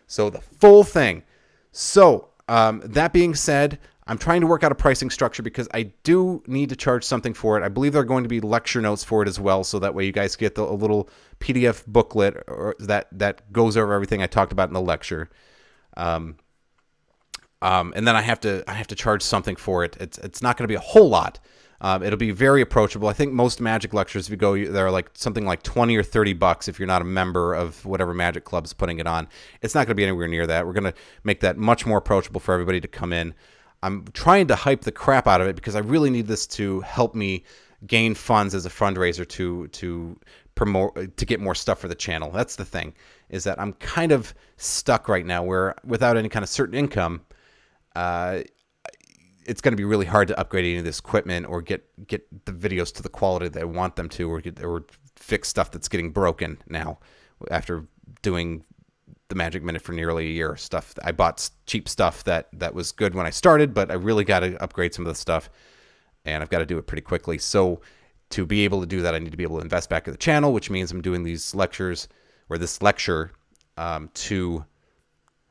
So the full thing. So that being said, I'm trying to work out a pricing structure because I do need to charge something for it. I believe there are going to be lecture notes for it as well, so that way you guys get a little PDF booklet that goes over everything I talked about in the lecture. And then I have to charge something for it. It's not going to be a whole lot. It'll be very approachable. I think most magic lectures, if you go, they're like something like $20 or $30 if you're not a member of whatever magic club's putting it on. It's not going to be anywhere near that. We're going to make that much more approachable for everybody to come in. I'm trying to hype the crap out of it because I really need this to help me gain funds as a fundraiser to promote, to get more stuff for the channel. That's the thing, is that I'm kind of stuck right now where without any kind of certain income, it's going to be really hard to upgrade any of this equipment or get the videos to the quality that I want them to, or fix stuff that's getting broken now after doing the Magic Minute for nearly a year. Stuff I bought cheap stuff that was good when I started, but I really got to upgrade some of the stuff, and I've got to do it pretty quickly. So to be able to do that, I need to be able to invest back in the channel, which means I'm doing these lectures or this lecture to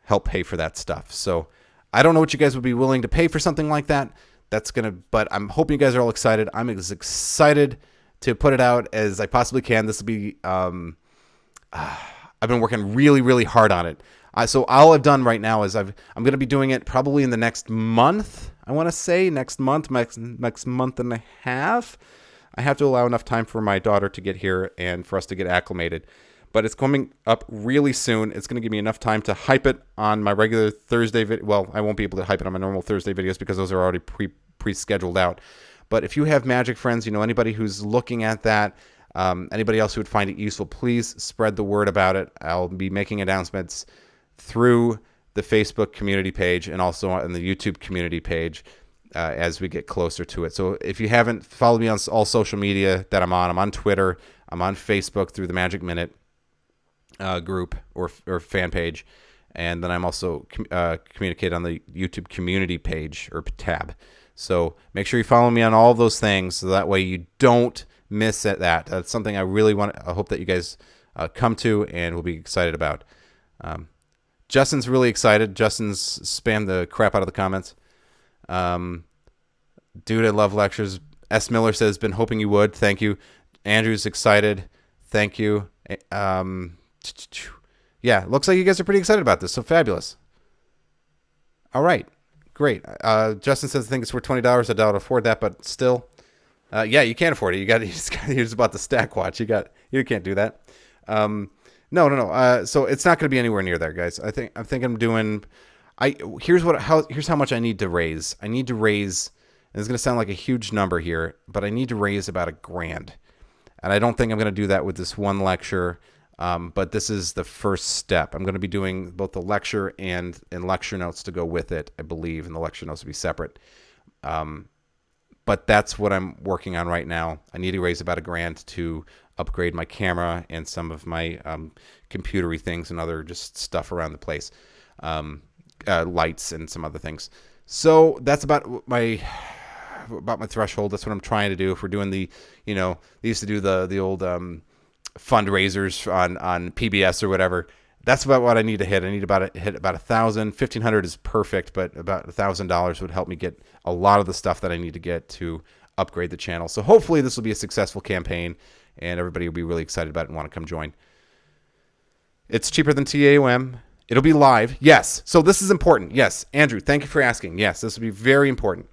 help pay for that stuff. So I don't know what you guys would be willing to pay for something like that. But I'm hoping you guys are all excited. I'm as excited to put it out as I possibly can. This will be, I've been working really, really hard on it. So all I've done right now is I'm going to be doing it probably in the next month. I want to say next month month and a half. I have to allow enough time for my daughter to get here and for us to get acclimated. But it's coming up really soon. It's going to give me enough time to hype it on my regular Thursday video. Well, I won't be able to hype it on my normal Thursday videos because those are already pre-scheduled out. But if you have magic friends, anybody who's looking at that, Anybody else who would find it useful, please spread the word about it. I'll be making announcements through the Facebook community page and also on the YouTube community page as we get closer to it. So if you haven't followed me on all social media that I'm on Twitter, I'm on Facebook through the Magic Minute group or fan page, and then I'm also communicate on the YouTube community page or tab. So make sure you follow me on all of those things so that way you don't miss that. That's something I really I hope that you guys come to and will be excited about. Justin's really excited. Justin's spammed the crap out of the comments. Dude, I love lectures. S. Miller says, been hoping you would. Thank you. Andrew's excited. Thank you. Yeah, looks like you guys are pretty excited about this. So fabulous. All right. Great. Justin says, I think it's worth $20. I doubt I'll afford that, but still. Yeah, you can't afford it. You're just about the stack watch. You can't do that. No. So it's not going to be anywhere near there, guys. I'm doing. Here's how much I need to raise. I need to raise. And it's going to sound like a huge number here, but I need to raise about $1,000, and I don't think I'm going to do that with this one lecture. But this is the first step. I'm going to be doing both the lecture and lecture notes to go with it, I believe, and the lecture notes will be separate. But that's what I'm working on right now. I need to raise about $1,000 to upgrade my camera and some of my computery things and other just stuff around the place, lights and some other things. So that's about my threshold. That's what I'm trying to do. If we're doing they used to do the old fundraisers on PBS or whatever. That's about what I need to hit. I need hit about 1,000. 1,500 is perfect, but about $1,000 would help me get a lot of the stuff that I need to get to upgrade the channel. So hopefully this will be a successful campaign, and everybody will be really excited about it and want to come join. It's cheaper than TAOM. It'll be live. Yes. So this is important. Yes. Andrew, thank you for asking. Yes, this will be very important.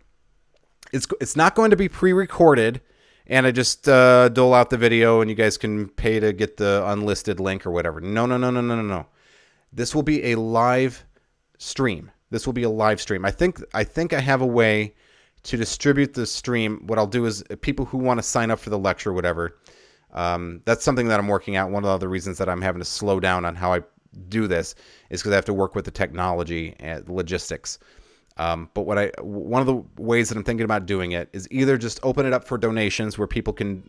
It's not going to be pre-recorded, and I just dole out the video and you guys can pay to get the unlisted link or whatever. No. This will be a live stream. I think I have a way to distribute the stream. What I'll do is people who want to sign up for the lecture or whatever, that's something that I'm working out. One of the other reasons that I'm having to slow down on how I do this is because I have to work with the technology and logistics. But one of the ways that I'm thinking about doing it is either just open it up for donations where people can,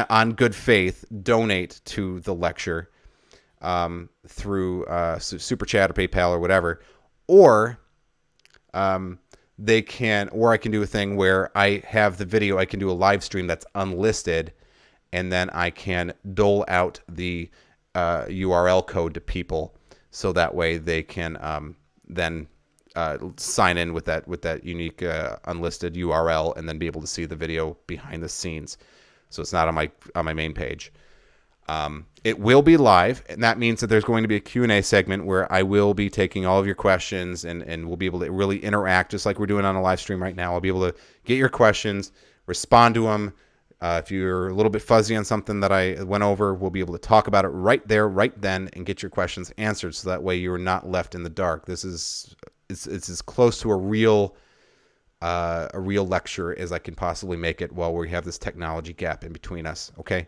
on good faith, donate to the lecture through Super Chat or PayPal or whatever, or I can do a thing where I have the video, I can do a live stream that's unlisted, and then I can dole out the URL code to people so that way they can then sign in with that unique unlisted URL and then be able to see the video behind the scenes. So it's not on my main page. It will be live, and that means that there's going to be a Q&A segment where I will be taking all of your questions and we'll be able to really interact just like we're doing on a live stream right now. I'll be able to get your questions, respond to them. If you're a little bit fuzzy on something that I went over, we'll be able to talk about it right there, right then, and get your questions answered so that way you're not left in the dark. It's as close to a real lecture as I can possibly make it while we have this technology gap in between us, okay?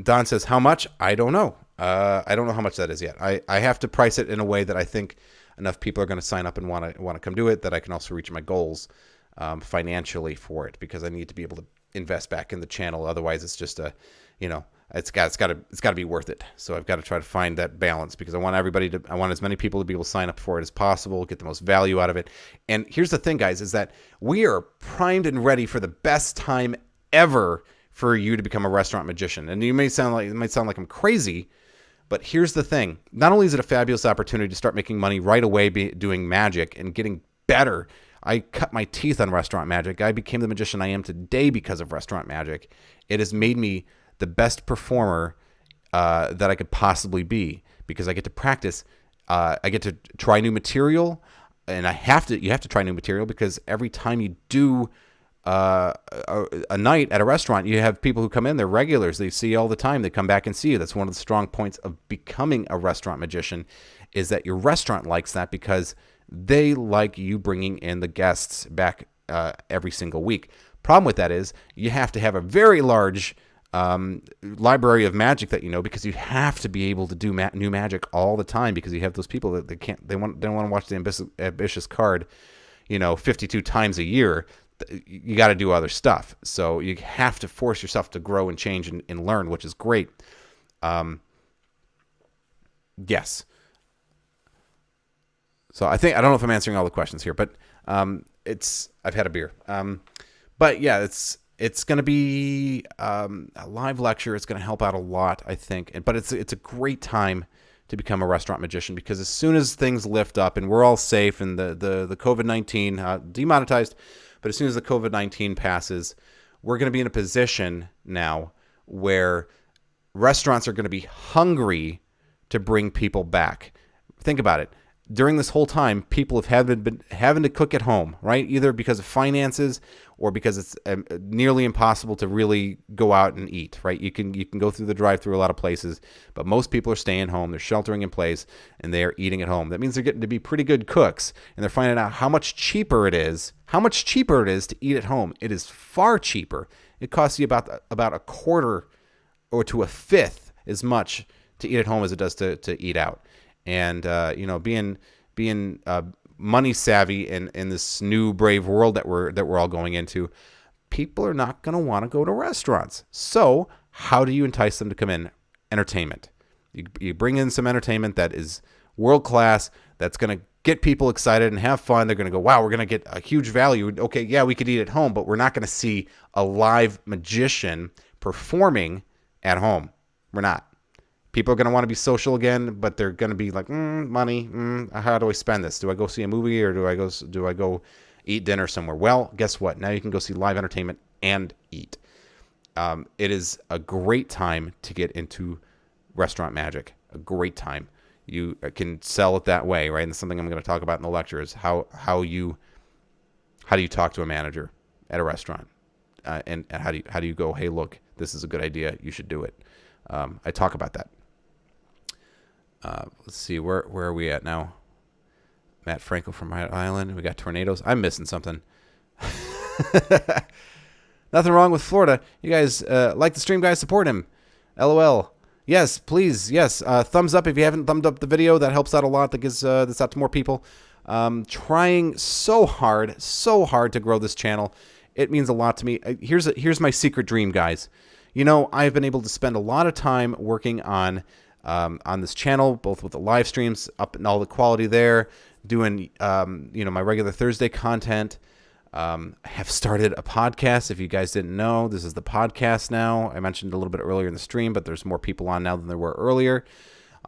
Don says, how much? I don't know. I don't know how much that is yet. I have to price it in a way that I think enough people are going to sign up and want to come do it, that I can also reach my goals financially for it, because I need to be able to invest back in the channel. Otherwise, it's just it's got to be worth it. So I've got to try to find that balance, because I want as many people to be able to sign up for it as possible, get the most value out of it. And here's the thing, guys, is that we are primed and ready for the best time ever for you to become a restaurant magician. And it might sound like I'm crazy, but here's the thing. Not only is it a fabulous opportunity to start making money right away doing magic and getting better. I cut my teeth on restaurant magic. I became the magician I am today because of restaurant magic. It has made me the best performer that I could possibly be, because I get to practice. I get to try new material, and you have to try new material, because every time you do a night at a restaurant, you have people who come in, they're regulars, they see you all the time, they come back and see you. That's one of the strong points of becoming a restaurant magician, is that your restaurant likes that, because they like you bringing in the guests back every single week. Problem with that is you have to have a very large library of magic that you know, because you have to be able to do new magic all the time, because you have those people that they don't want to watch the ambitious card, 52 times a year. You got to do other stuff. So you have to force yourself to grow and change and learn, which is great. Yes. So I don't know if I'm answering all the questions here, but I've had a beer. But yeah, it's going to be a live lecture. It's going to help out a lot, I think. But it's a great time to become a restaurant magician, because as soon as things lift up and we're all safe and the COVID-19 demonetized, but as soon as the COVID-19 passes, we're going to be in a position now where restaurants are going to be hungry to bring people back. Think about it. During this whole time, people have been having to cook at home, right? Either because of finances or because it's nearly impossible to really go out and eat, right? You can go through the drive-through a lot of places, but most people are staying home. They're sheltering in place, and they are eating at home. That means they're getting to be pretty good cooks, and they're finding out how much cheaper it is to eat at home. It is far cheaper. It costs you about a quarter or to a fifth as much to eat at home as it does to eat out. And being money savvy in this new brave world that we're all going into, people are not going to want to go to restaurants. So how do you entice them to come in? Entertainment. You bring in some entertainment that is world class, that's going to get people excited and have fun. They're going to go, wow, we're going to get a huge value. Okay, yeah, we could eat at home, but we're not going to see a live magician performing at home. We're not. People are going to want to be social again, but they're going to be like, money. How do I spend this? Do I go see a movie, or do I go eat dinner somewhere? Well, guess what? Now you can go see live entertainment and eat. It is a great time to get into restaurant magic. A great time. You can sell it that way, right? And something I'm going to talk about in the lecture is how do you talk to a manager at a restaurant, and how do you go, hey, look, this is a good idea. You should do it. I talk about that. Let's see, where are we at now? Matt Franco from Rhode Island. We got tornadoes. I'm missing something. Nothing wrong with Florida. You guys like the stream, guys? Support him. LOL. Yes, please. Yes. Thumbs up if you haven't thumbed up the video. That helps out a lot. That gives this out to more people. Trying so hard to grow this channel. It means a lot to me. Here's my secret dream, guys. I've been able to spend a lot of time working on this channel, both with the live streams, up and all the quality there, doing, my regular Thursday content. I have started a podcast. If you guys didn't know, this is the podcast now. I mentioned a little bit earlier in the stream, but there's more people on now than there were earlier.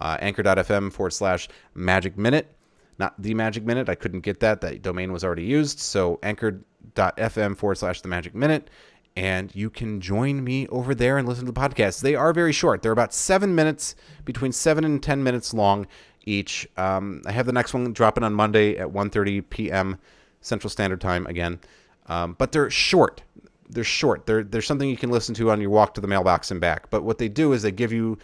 Anchor.fm/Magic Minute, not the Magic Minute. I couldn't get that. That domain was already used. So anchor.fm/The Magic Minute. And you can join me over there and listen to the podcasts. They are very short. They're about 7 minutes, between 7 and 10 minutes long each. I have the next one dropping on Monday at 1:30 p.m. Central Standard Time again. But they're short. They're short. They're something you can listen to on your walk to the mailbox and back. But what they do is they give you,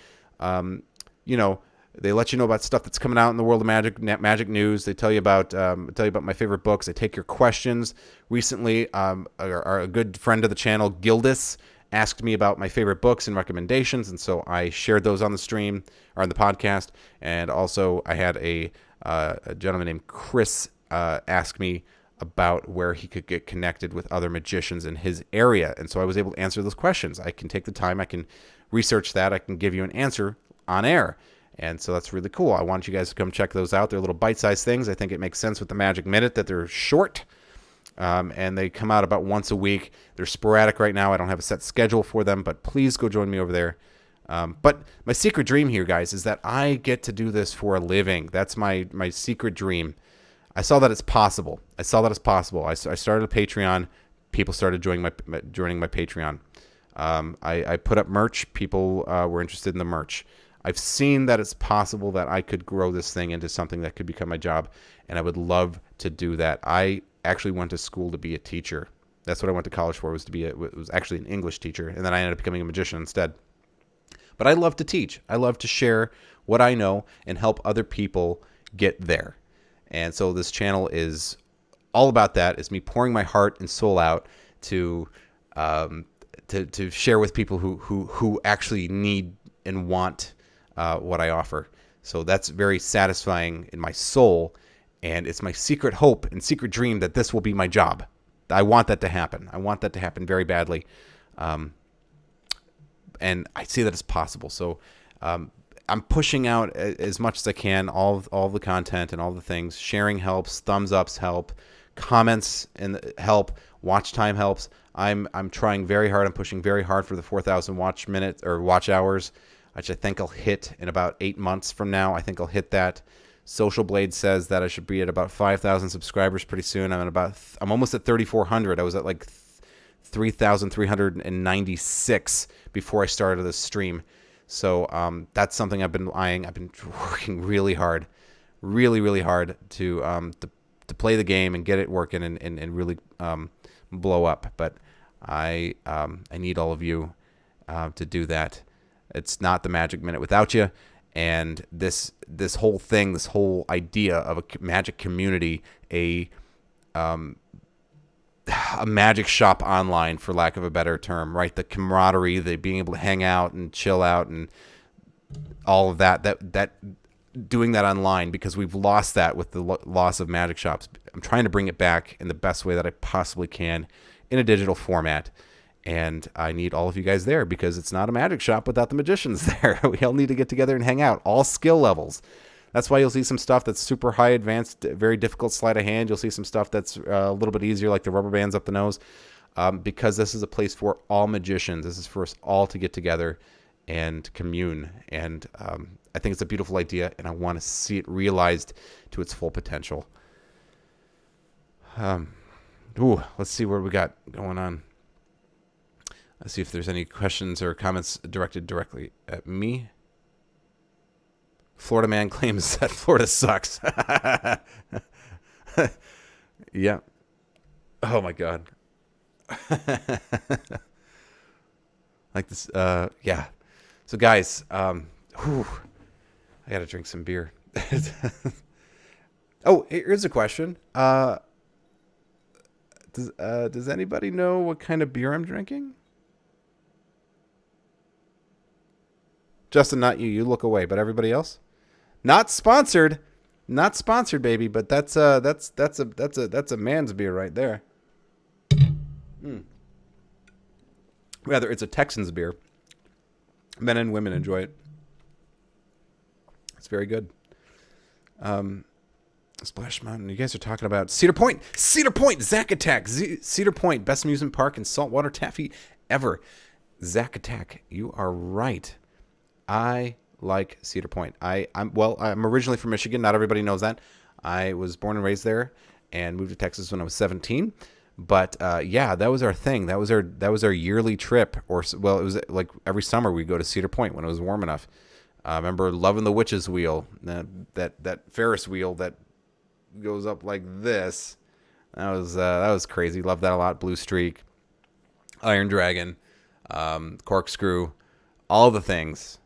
they let you know about stuff that's coming out in the world of magic news. They tell you about my favorite books. They take your questions. Recently, a good friend of the channel, Gildis, asked me about my favorite books and recommendations, and so I shared those on the stream or on the podcast. And also, I had a gentleman named Chris ask me about where he could get connected with other magicians in his area, and so I was able to answer those questions. I can take the time. I can research that. I can give you an answer on air. And so that's really cool. I want you guys to come check those out. They're little bite-sized things. I think it makes sense with the Magic Minute that they're short, and they come out about once a week. They're sporadic right now. I don't have a set schedule for them, but please go join me over there. But my secret dream here, guys, is that I get to do this for a living. That's my secret dream. I saw that it's possible. I started a Patreon. People started joining my Patreon. I put up merch. People were interested in the merch. I've seen that it's possible that I could grow this thing into something that could become my job, and I would love to do that. I actually went to school to be a teacher. That's what I went to college for, was actually an English teacher, and then I ended up becoming a magician instead. But I love to teach. I love to share what I know and help other people get there. And so this channel is all about that. It's me pouring my heart and soul out to share with people who actually need and want what I offer. So that's very satisfying in my soul, and it's my secret hope and secret dream that this will be my job. I want that to happen. I want that to happen very badly, and I see that it's possible. So I'm pushing out as much as I can, all the content and all the things. Sharing helps, thumbs ups help, comments and help, watch time helps. I'm trying very hard. I'm pushing very hard for the 4,000 watch minutes or watch hours, which I think I'll hit in about 8 months from now. I think I'll hit that. Social Blade says that I should be at about 5,000 subscribers pretty soon. I'm almost at 3,400. I was at like 3,396 before I started this stream. So that's something I've been eyeing. I've been working really hard, really hard to play the game and get it working and really blow up. But I need all of you to do that. It's not the Magic Minute without you. And this whole thing, this whole idea of a Magic community, a magic shop online, for lack of a better term, right? The camaraderie, the being able to hang out and chill out and all of that doing that online, because we've lost that with the loss of magic shops. I'm trying to bring it back in the best way that I possibly can in a digital format. And I need all of you guys there, because it's not a magic shop without the magicians there. We all need to get together and hang out, all skill levels. That's why you'll see some stuff that's super high advanced, very difficult sleight of hand. You'll see some stuff that's a little bit easier, like the rubber bands up the nose, because this is a place for all magicians. This is for us all to get together and commune. And I think it's a beautiful idea, and I want to see it realized to its full potential. Let's see what we got going on. Let's see if there's any questions or comments directed directly at me. Florida man claims that Florida sucks. Yeah. Oh my God. Like this. Yeah. So guys, I gotta drink some beer. Oh, here's a question. Does anybody know what kind of beer I'm drinking? Justin, not you. You look away, but everybody else? Not sponsored. Not sponsored, baby, but that's a man's beer right there. Rather, it's a Texans beer. Men and women enjoy it. It's very good. Splash Mountain. You guys are talking about Cedar Point. Cedar Point. Zack Attack. Cedar Point. Best amusement park and saltwater taffy ever. Zack Attack. You are right. I like Cedar Point. I'm originally from Michigan. Not everybody knows that. I was born and raised there and moved to Texas when I was 17. But yeah, that was our thing. That was our yearly trip. It was like every summer we'd go to Cedar Point when it was warm enough. I remember loving the Witch's Wheel, that Ferris wheel that goes up like this. That was crazy. Loved that a lot. Blue Streak, Iron Dragon, Corkscrew, all the things.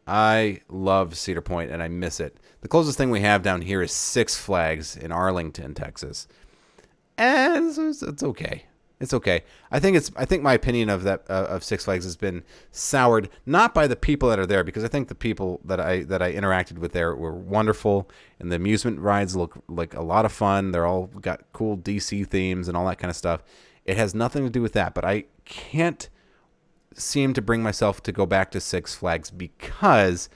I love Cedar Point and I miss it. The closest thing we have down here is Six Flags in Arlington, Texas. And it's okay. It's okay. I think my opinion of of Six Flags has been soured, not by the people that are there, because I think the people that I interacted with there were wonderful, and the amusement rides look like a lot of fun. They're all got cool DC themes and all that kind of stuff. It has nothing to do with that, but I can't seem to bring myself to go back to Six Flags because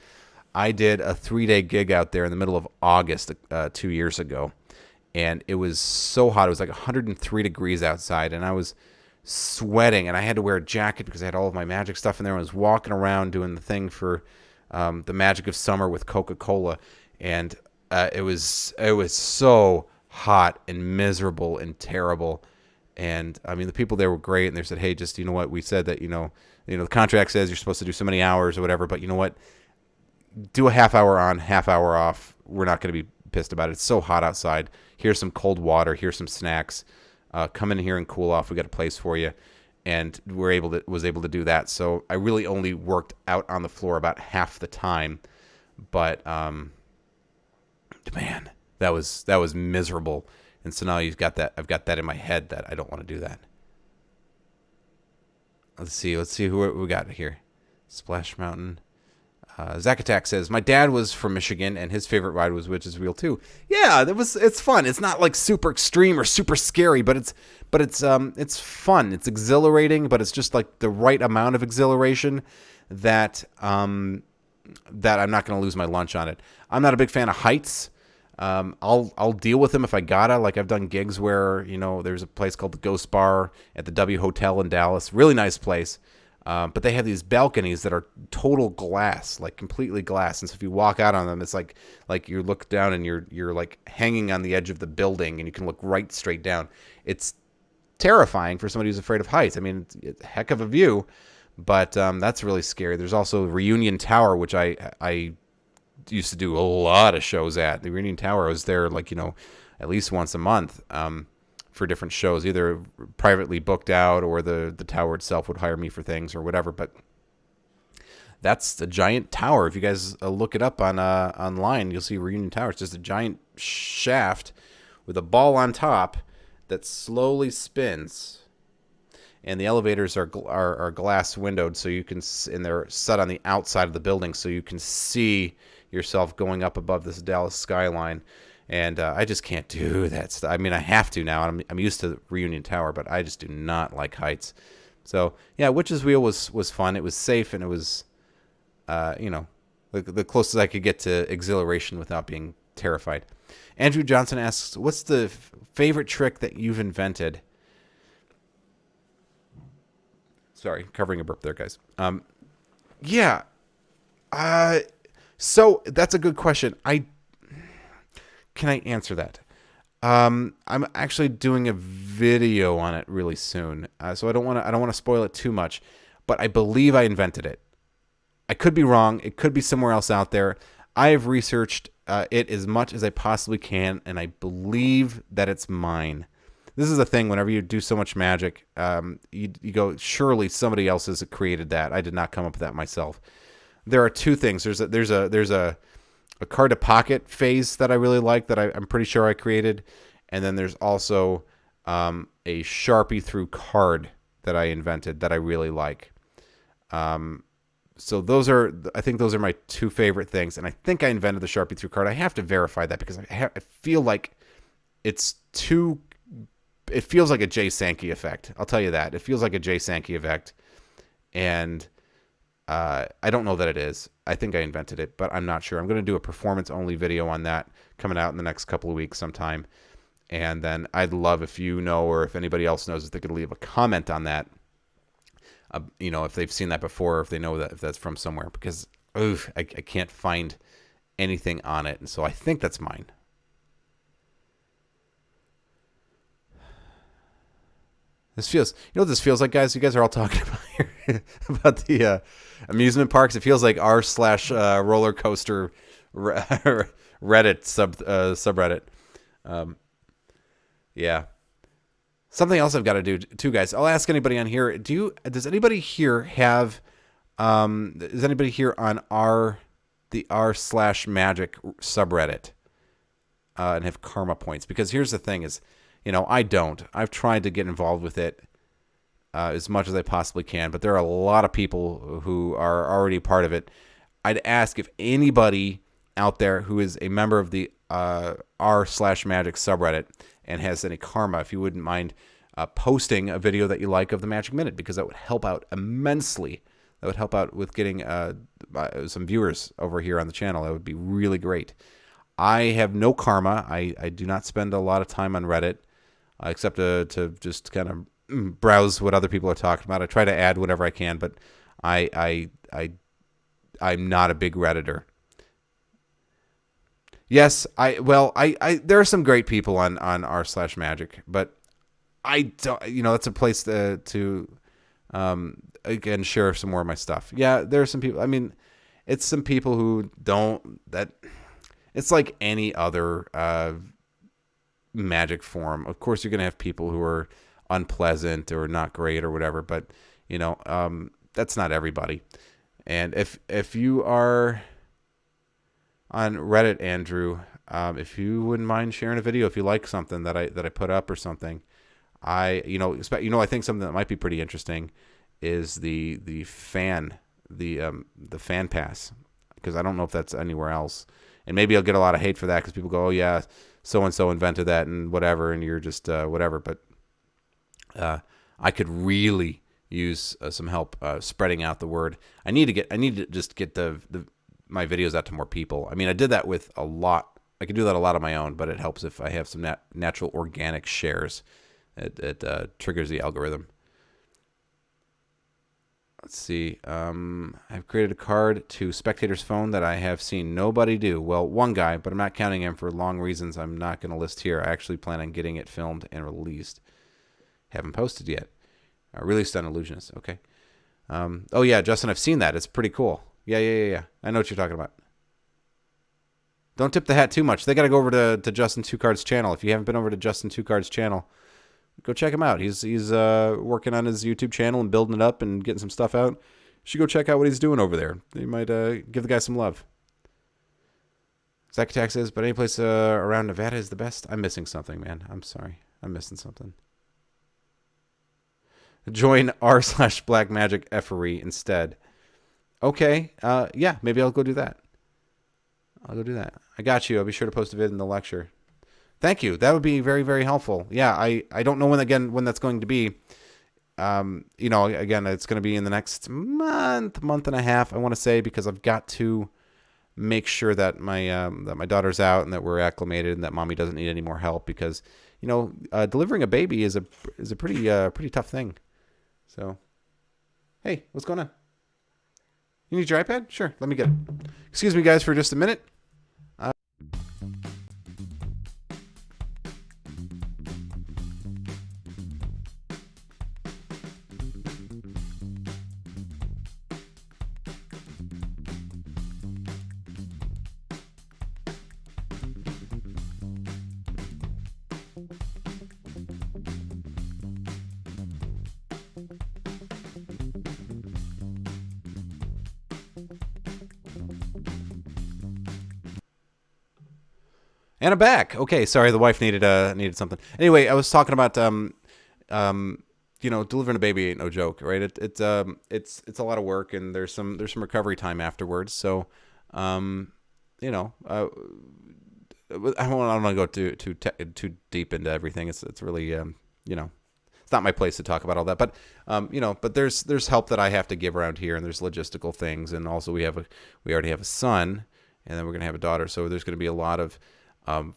I did a 3-day gig out there in the middle of August 2 years ago. And it was so hot. It was like 103 degrees outside, and I was sweating, and I had to wear a jacket because I had all of my magic stuff in there. I was walking around doing the thing for the magic of summer with Coca-Cola, and it was so hot and miserable and terrible. And I mean, the people there were great, and they said, "Hey, just, you know what? We said that the contract says you're supposed to do so many hours or whatever, but you know what? Do a half hour on, half hour off. We're not going to be pissed about it. It's so hot outside. Here's some cold water. Here's some snacks. Come in here and cool off. We got a place for you." And was able to do that. So I really only worked out on the floor about half the time, but man, that was miserable. And so now you've got that. I've got that in my head that I don't want to do that. Let's see who we got here. Splash Mountain. Zack Attack says, my dad was from Michigan and his favorite ride was Witch's Wheel too. Yeah, it's fun. It's not like super extreme or super scary, but it's fun. It's exhilarating, but it's just like the right amount of exhilaration that that I'm not going to lose my lunch on it. I'm not a big fan of heights. I'll deal with them if I gotta. Like I've done gigs where, there's a place called the Ghost Bar at the W Hotel in Dallas. Really nice place. But they have these balconies that are total glass, like completely glass. And so if you walk out on them, it's like you look down and you're like hanging on the edge of the building and you can look right straight down. It's terrifying for somebody who's afraid of heights. I mean, it's a heck of a view, but that's really scary. There's also Reunion Tower, which I used to do a lot of shows at. The Reunion Tower, I was there at least once a month. For different shows, either privately booked out or the tower itself would hire me for things or whatever. But that's a giant tower. If you guys look it up on online, you'll see Reunion Tower. It's just a giant shaft with a ball on top that slowly spins. And the elevators are glass windowed, so you can, and they're set on the outside of the building, so you can see yourself going up above this Dallas skyline. And I just can't do that stuff. I mean, I have to now. I'm used to Reunion Tower, but I just do not like heights. So yeah, Witch's Wheel was fun. It was safe, and it was, the closest I could get to exhilaration without being terrified. Andrew Johnson asks, "What's the favorite trick that you've invented?" Sorry, covering a burp there, guys. Yeah. So that's a good question. Can I answer that? I'm actually doing a video on it really soon, so I don't want to spoil it too much. But I believe I invented it. I could be wrong. It could be somewhere else out there. I have researched it as much as I possibly can, and I believe that it's mine. This is the thing. Whenever you do so much magic, you go, surely somebody else has created that. I did not come up with that myself. There are two things. There's a card to pocket phase that I really like that I'm pretty sure I created. And then there's also a Sharpie through card that I invented that I really like. So I think those are my two favorite things. And I think I invented the Sharpie through card. I have to verify that because I feel like it feels like a Jay Sankey effect. I'll tell you that. It feels like a Jay Sankey effect. And I don't know that it is. I think I invented it, but I'm not sure. I'm going to do a performance-only video on that coming out in the next couple of weeks sometime. And then I'd love if you know, or if anybody else knows, if they could leave a comment on that. If they've seen that before, or if they know that, if that's from somewhere. Because I can't find anything on it, and so I think that's mine. This feels, what this feels like, guys? You guys are all talking about here about the amusement parks. It feels like r/roller coaster Reddit subreddit. Yeah. Something else I've got to do too, guys. I'll ask anybody on here. Does anybody here have? Is anybody here on the r/magic subreddit and have karma points? Because here's the thing: is I don't. I've tried to get involved with it as much as I possibly can, but there are a lot of people who are already part of it. I'd ask if anybody out there who is a member of the r/magic subreddit and has any karma, if you wouldn't mind posting a video that you like of the Magic Minute, because that would help out immensely. That would help out with getting some viewers over here on the channel. That would be really great. I have no karma. I do not spend a lot of time on Reddit, except to just kind of browse what other people are talking about. I try to add whatever I can, but I'm not a big Redditor. Yes, there are some great people on r/magic, but I don't. That's a place to again share some more of my stuff. Yeah, there are some people. I mean, it's some people who don't. That it's like any other magic form. Of course, you're gonna have people who are unpleasant or not great or whatever, but that's not everybody. And if you are on Reddit, Andrew, If you wouldn't mind sharing a video, if you like something that I put up or something, I think something that might be pretty interesting is the fan pass, because I don't know if that's anywhere else, and maybe I'll get a lot of hate for that because people go, oh yeah, so and so invented that and whatever, and you're just whatever. But I could really use some help spreading out the word. I need to just get my videos out to more people. I mean, I did that with a lot. I could do that a lot on my own, but it helps if I have some natural organic shares. It triggers the algorithm. Let's see. I've created a card to spectators' phone that I have seen nobody do. Well, one guy, but I'm not counting him for long reasons I'm not going to list here. I actually plan on getting it filmed and released. Haven't posted yet. Released on Illusionist. Okay. Oh, yeah, Justin, I've seen that. It's pretty cool. Yeah. I know what you're talking about. Don't tip the hat too much. They got to go over to Justin Two Card's channel. If you haven't been over to Justin Two Card's channel, go check him out. He's working on his YouTube channel and building it up and getting some stuff out. You should go check out what he's doing over there. You might give the guy some love. Zacatau says, but any place around Nevada is the best. I'm missing something, man. I'm sorry. I'm missing something. Join r/Black Magic Effery instead. Okay. Yeah, maybe I'll go do that. I got you. I'll be sure to post a vid in the lecture. Thank you. That would be very, very helpful. Yeah, I don't know when that's going to be. Again, it's going to be in the next month and a half, I want to say, because I've got to make sure that my daughter's out and that we're acclimated and that mommy doesn't need any more help, because delivering a baby is a pretty tough thing. So, hey, what's going on? You need your iPad? Sure, let me get it. Excuse me, guys, for just a minute. And I'm back. Okay, sorry, the wife needed something. Anyway, I was talking about delivering a baby ain't no joke, right? It's a lot of work, and there's some recovery time afterwards. So, I don't want to go too deep into everything. It's really it's not my place to talk about all that. But but there's help that I have to give around here, and there's logistical things, and also we already have a son, and then we're gonna have a daughter. So there's gonna be a lot of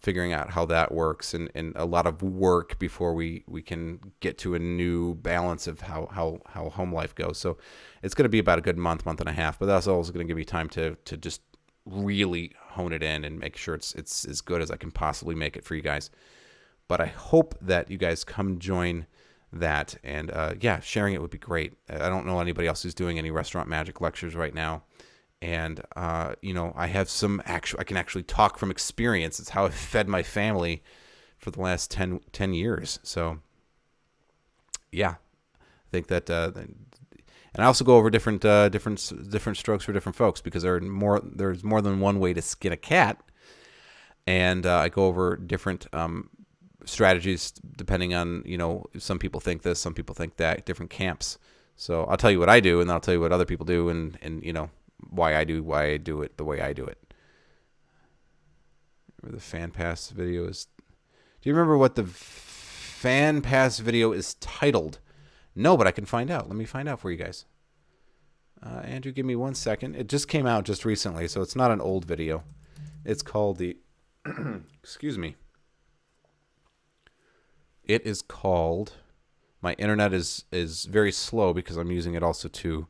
figuring out how that works, and a lot of work before we can get to a new balance of how home life goes. So it's going to be about a good month and a half, but that's also going to give me time to just really hone it in and make sure it's as good as I can possibly make it for you guys. But I hope that you guys come join that, and sharing it would be great. I don't know anybody else who's doing any restaurant magic lectures right now. And, I have I can actually talk from experience. It's how I've fed my family for the last 10 years. So, yeah, I think that, and I also go over different strokes for different folks, because there's more than one way to skin a cat. And I go over different strategies depending on, some people think this, some people think that, different camps. So I'll tell you what I do, and then I'll tell you what other people do, and why I do it the way I do it. Remember the fan pass video is... Do you remember what the fan pass video is titled? No, but I can find out. Let me find out for you guys. Andrew, give me 1 second. It just came out just recently, so it's not an old video. It's called the... Excuse me. It is called... My internet is very slow because I'm using it also to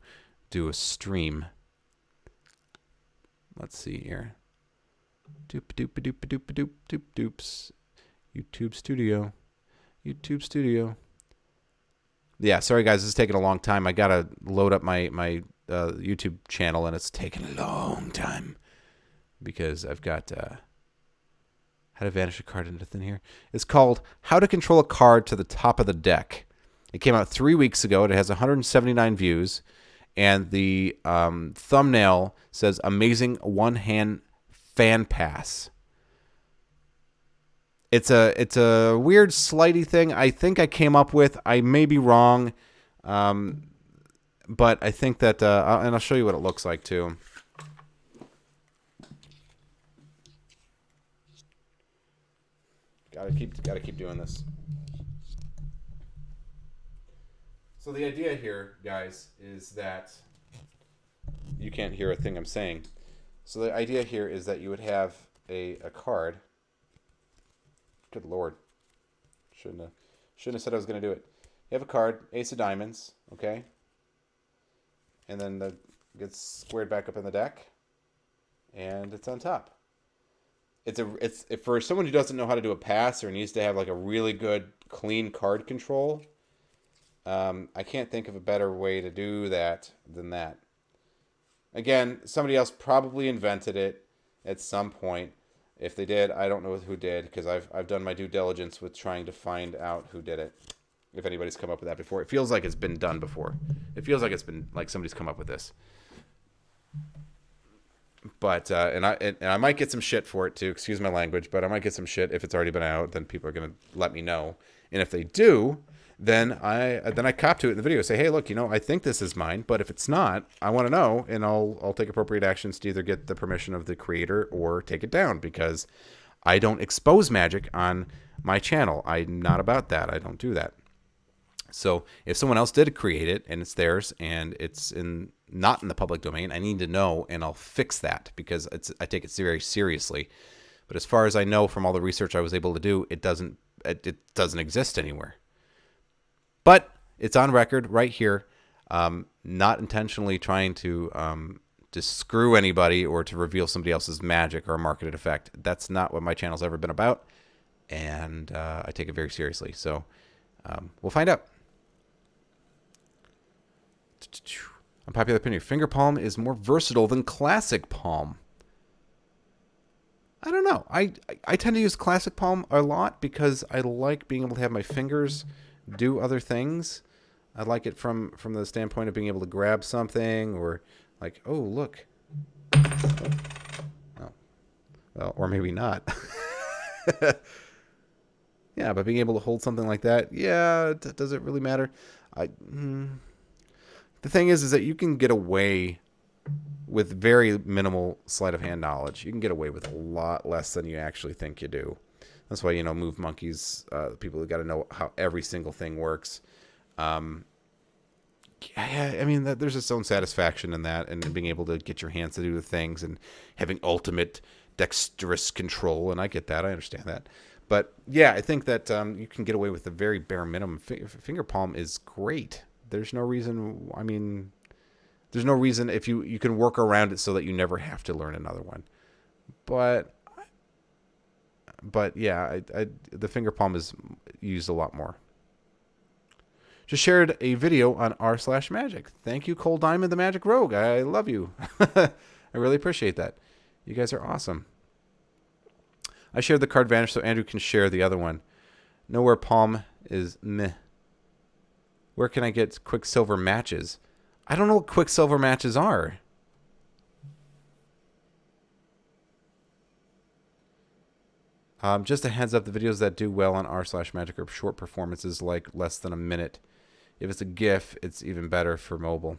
do a stream. Let's see here. Doops. YouTube Studio. Yeah, sorry guys, this is taking a long time. I gotta load up my YouTube channel, and it's taking a long time because I've got how to vanish a card into thin air. It's called How to Control a Card to the Top of the Deck. It came out 3 weeks ago. It has 179 views. And the thumbnail says "Amazing One-Hand Fan Pass." It's a weird slidey thing. I think I came up with. I may be wrong, but I think that and I'll show you what it looks like too. Gotta keep doing this. So the idea here, guys, is that you can't hear a thing I'm saying. So the idea here is that you would have a card. Good Lord. Shouldn't have said I was going to do it. You have a card, Ace of Diamonds, okay? And then the gets squared back up in the deck, and it's on top. It's for someone who doesn't know how to do a pass or needs to have like a really good clean card control. I can't think of a better way to do that than that. Again, somebody else probably invented it at some point. If they did, I don't know who did, because I've done my due diligence with trying to find out who did it. If anybody's come up with that before, it feels like it's been done before. It feels like it's been like somebody's come up with this. But and I might get some shit for it too. Excuse my language, but I might get some shit if it's already been out. Then people are gonna let me know, and if they do, then I cop to it in the video. Say, hey, look, I think this is mine, but if it's not, I want to know, and I'll take appropriate actions to either get the permission of the creator or take it down, because I don't expose magic on my channel. I'm not about that. I don't do that. So if someone else did create it and it's theirs and it's not in the public domain, I need to know, and I'll fix that, because I take it very seriously. But as far as I know from all the research I was able to do, it doesn't exist anywhere. But it's on record right here, not intentionally trying to screw anybody or to reveal somebody else's magic or a marketed effect. That's not what my channel's ever been about, and I take it very seriously. So we'll find out. Unpopular opinion: finger palm is more versatile than classic palm. I don't know. I tend to use classic palm a lot because I like being able to have my fingers do other things. I like it from the standpoint of being able to grab something, or like, oh, look. Oh. Well, or maybe not. Yeah, but being able to hold something like that, yeah, does it really matter? The thing is that you can get away with very minimal sleight of hand knowledge. You can get away with a lot less than you actually think you do. That's why, move monkeys, people who got to know how every single thing works. There's its own satisfaction in that, and being able to get your hands to do the things and having ultimate dexterous control. And I get that. I understand that. But yeah, I think that you can get away with the very bare minimum. Finger palm is great. There's no reason. There's no reason if you can work around it so that you never have to learn another one. But yeah, the finger palm is used a lot more. Just shared a video on r/magic. Thank you, Cole Diamond, the Magic Rogue. I love you. I really appreciate that. You guys are awesome. I shared the card vanish so Andrew can share the other one. Nowhere palm is meh. Where can I get Quicksilver matches? I don't know what Quicksilver matches are. Just a heads up, the videos that do well on r/magic are short performances, like less than a minute. If it's a GIF, it's even better for mobile.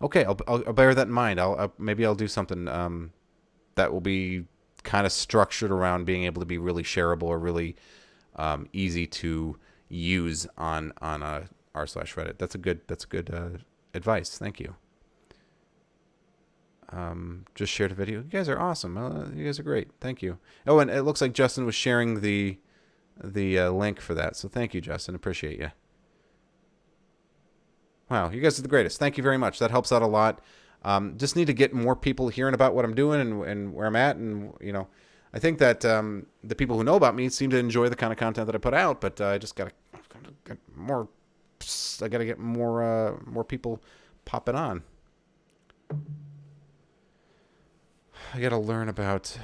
Okay, I'll bear that in mind. Maybe I'll do something that will be kind of structured around being able to be really shareable or really easy to use on r/Reddit. That's good advice. Thank you. Just shared a video. You guys are awesome. You guys are great. Thank you. Oh, and it looks like Justin was sharing the link for that. So thank you, Justin. Appreciate you. Wow, you guys are the greatest. Thank you very much. That helps out a lot. Just need to get more people hearing about what I'm doing and where I'm at. And, I think that the people who know about me seem to enjoy the kind of content that I put out, but I just got to get more. I got to get more people popping on. I got to learn about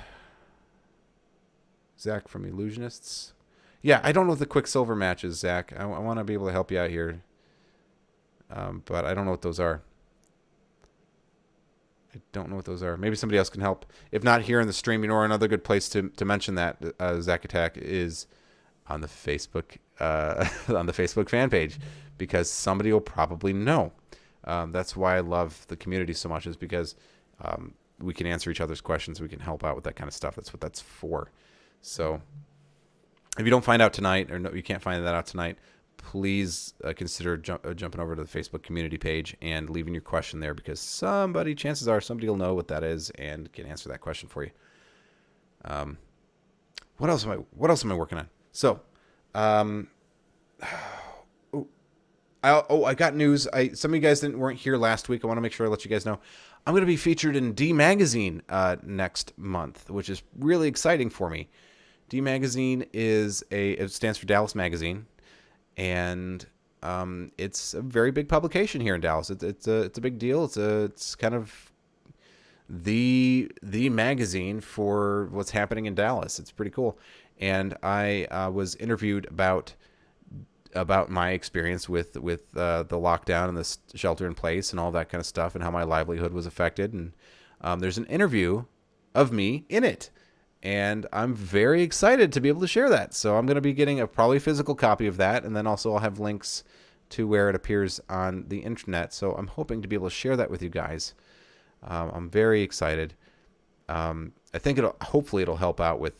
Zach from Illusionists. Yeah, I don't know the Quicksilver matches, Zach. I want to be able to help you out here. But I don't know what those are. I don't know what those are. Maybe somebody else can help. If not here in the stream, or another good place to mention that Zach Attack is on the Facebook on the Facebook fan page, because somebody will probably know. That's why I love the community so much, is because we can answer each other's questions. We can help out with that kind of stuff. That's what that's for. So if you don't find out tonight, or no, you can't find that out tonight, please consider jumping over to the Facebook community page and leaving your question there, because chances are somebody will know what that is and can answer that question for you. What else am I working on? So, I got news. Some of you guys weren't here last week. I want to make sure I let you guys know. I'm going to be featured in D Magazine next month, which is really exciting for me. D Magazine it stands for Dallas Magazine, and it's a very big publication here in Dallas. It's a big deal. It's kind of the magazine for what's happening in Dallas. It's pretty cool. And I was interviewed about my experience with the lockdown and the shelter in place and all that kind of stuff, and how my livelihood was affected. And there's an interview of me in it, and I'm very excited to be able to share that. So I'm going to be getting a probably physical copy of that, and then also I'll have links to where it appears on the internet. So I'm hoping to be able to share that with you guys. I'm very excited. I think hopefully it'll help out with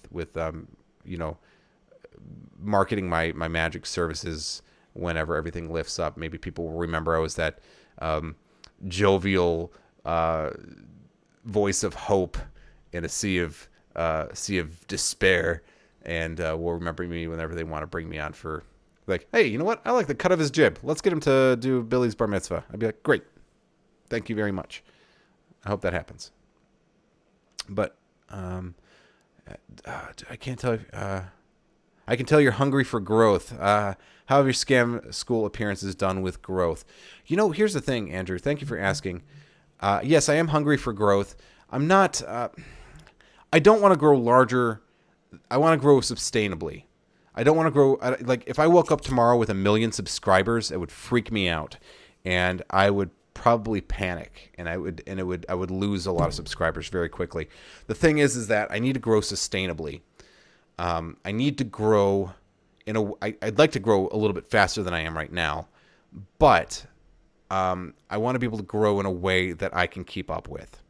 marketing my magic services whenever everything lifts up. Maybe people will remember I was that jovial voice of hope in a sea of despair, and will remember me whenever they want to bring me on for, like, hey, you know what? I like the cut of his jib. Let's get him to do Billy's bar mitzvah. I'd be like, great. Thank you very much. I hope that happens. But I can't tell you. I can tell you're hungry for growth. How have your scam school appearances done with growth? Here's the thing, Andrew. Thank you for asking. Yes, I am hungry for growth. I'm not. I don't want to grow larger. I want to grow sustainably. I don't want to grow. Like, if I woke up tomorrow with 1 million subscribers, it would freak me out, and I would probably panic, and I would lose a lot of subscribers very quickly. The thing is that I need to grow sustainably. I need to grow I'd like to grow a little bit faster than I am right now, but I want to be able to grow in a way that I can keep up with,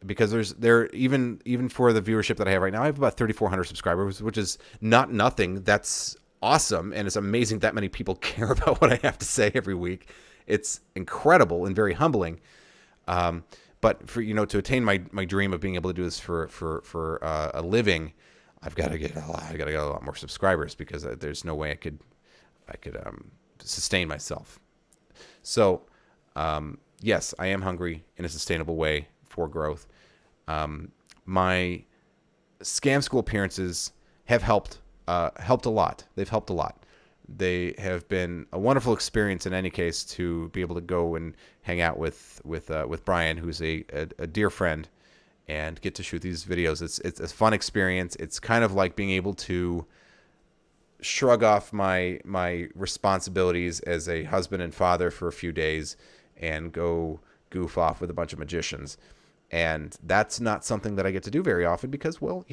because even for the viewership that I have right now, I have about 3,400 subscribers, which is not nothing. That's awesome. And it's amazing that many people care about what I have to say every week. It's incredible and very humbling. But for to attain my dream of being able to do this for a living, I've got to get a lot more subscribers, because there's no way I could sustain myself. So yes, I am hungry in a sustainable way for growth. My scam school appearances have helped a lot. They've helped a lot. They have been a wonderful experience in any case, to be able to go and hang out with Brian, who's a dear friend, and get to shoot these videos. It's a fun experience. It's kind of like being able to shrug off my responsibilities as a husband and father for a few days and go goof off with a bunch of magicians. And that's not something that I get to do very often, because, well,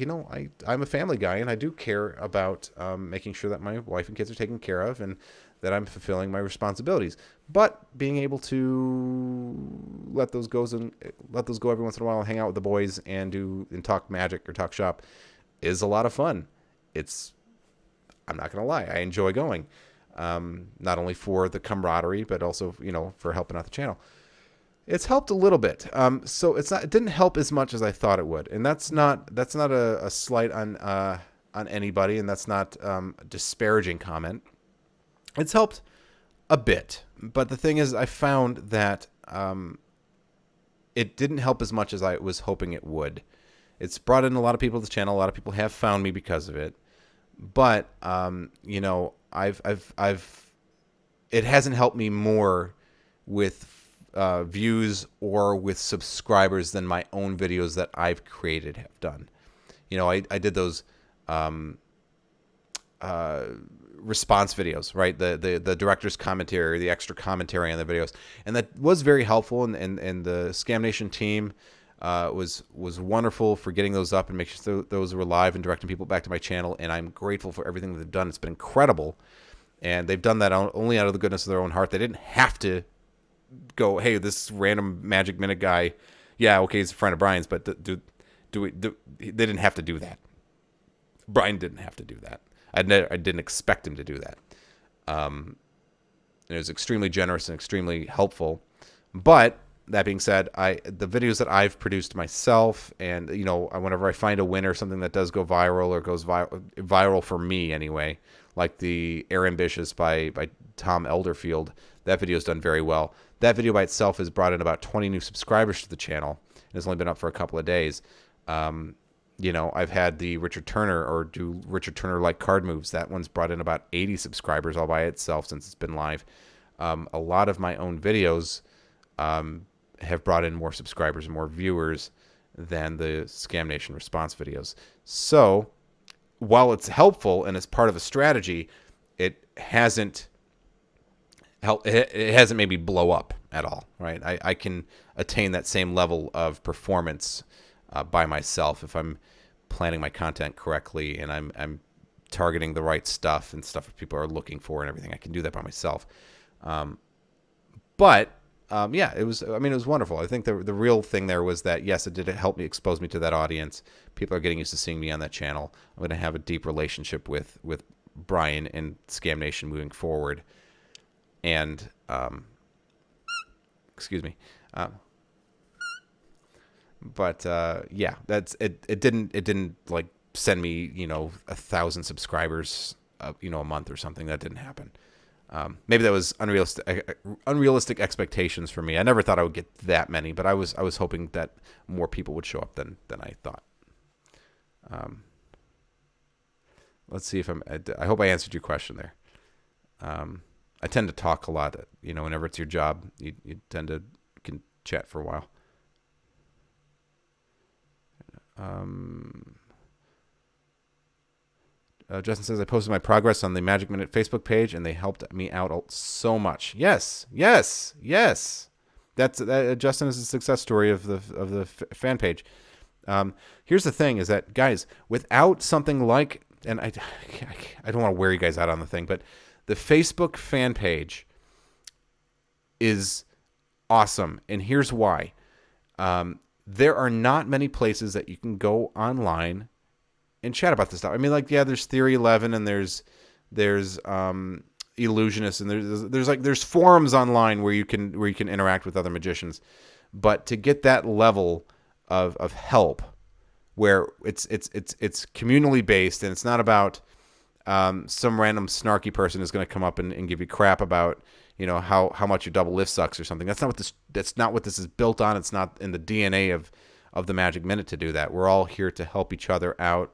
I'm a family guy, and I do care about making sure that my wife and kids are taken care of, and that I'm fulfilling my responsibilities. But being able to let those go every once in a while, and hang out with the boys and talk magic or talk shop is a lot of fun. I'm not going to lie, I enjoy going, not only for the camaraderie, but also, for helping out the channel. It's helped a little bit. So it didn't help as much as I thought it would. And that's not a slight on anybody, and that's not a disparaging comment. It's helped a bit. But the thing is, I found that it didn't help as much as I was hoping it would. It's brought in a lot of people to the channel. A lot of people have found me because of it. But it hasn't helped me more with views or with subscribers than my own videos that I've created have done. I did those response videos, right? The director's commentary, the extra commentary on the videos, and that was very helpful. And the Scam Nation team was wonderful for getting those up and making sure those were live and directing people back to my channel. And I'm grateful for everything that they've done. It's been incredible. And they've done that only out of the goodness of their own heart. They didn't have to go, hey, this random Magic Minute guy, yeah, okay, he's a friend of Brian's, but they didn't have to do that. Brian didn't have to do that. I didn't expect him to do that. It was extremely generous and extremely helpful. But that being said, the videos that I've produced myself, and whenever I find a winner, something that does go viral or goes viral for me anyway, like the Air Ambitious by Tom Elderfield, that video's done very well. That video by itself has brought in about 20 new subscribers to the channel, and it's only been up for a couple of days. I've had the Richard Turner, or do Richard Turner like card moves. That one's brought in about 80 subscribers all by itself since it's been live. A lot of my own videos have brought in more subscribers and more viewers than the Scam Nation response videos. So while it's helpful and it's part of a strategy, it hasn't made me blow up at all, right? I can attain that same level of performance by myself if I'm planning my content correctly and I'm targeting the right stuff and stuff that people are looking for and everything. I can do that by myself. It was wonderful. I think the real thing there was that, yes, it did help me expose me to that audience. People are getting used to seeing me on that channel. I'm going to have a deep relationship with Brian and Scam Nation moving forward. And, excuse me. That's it. It didn't like send me, 1,000 subscribers, a month or something. That didn't happen. Maybe that was unrealistic expectations for me. I never thought I would get that many, but I was hoping that more people would show up than I thought. Let's see if I hope I answered your question there. I tend to talk a lot. Whenever it's your job, you tend to can chat for a while. Justin says, I posted my progress on the Magic Minute Facebook page, and they helped me out so much. Yes. That's Justin is a success story of the fan page. Here's the thing: is that, guys, without something like, and I don't want to wear you guys out on the thing, but the Facebook fan page is awesome, and here's why. There are not many places that you can go online and chat about this stuff. I mean, there's Theory 11 and there's Illusionist, and there's forums online where you can interact with other magicians. But to get that level of help, where it's communally based and it's not about some random snarky person is going to come up and give you crap about how much your double lift sucks or something. That's not what this is built on. It's not in the DNA of the Magic Minute to do that. We're all here to help each other out,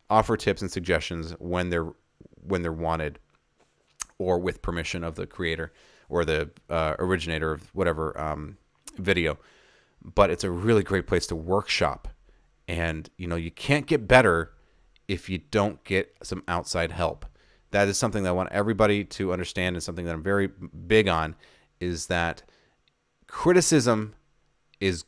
offer tips and suggestions when they're wanted, or with permission of the creator or the originator of whatever video. But it's a really great place to workshop, and you can't get better if you don't get some outside help. That is something that I want everybody to understand, and something that I'm very big on, is that criticism is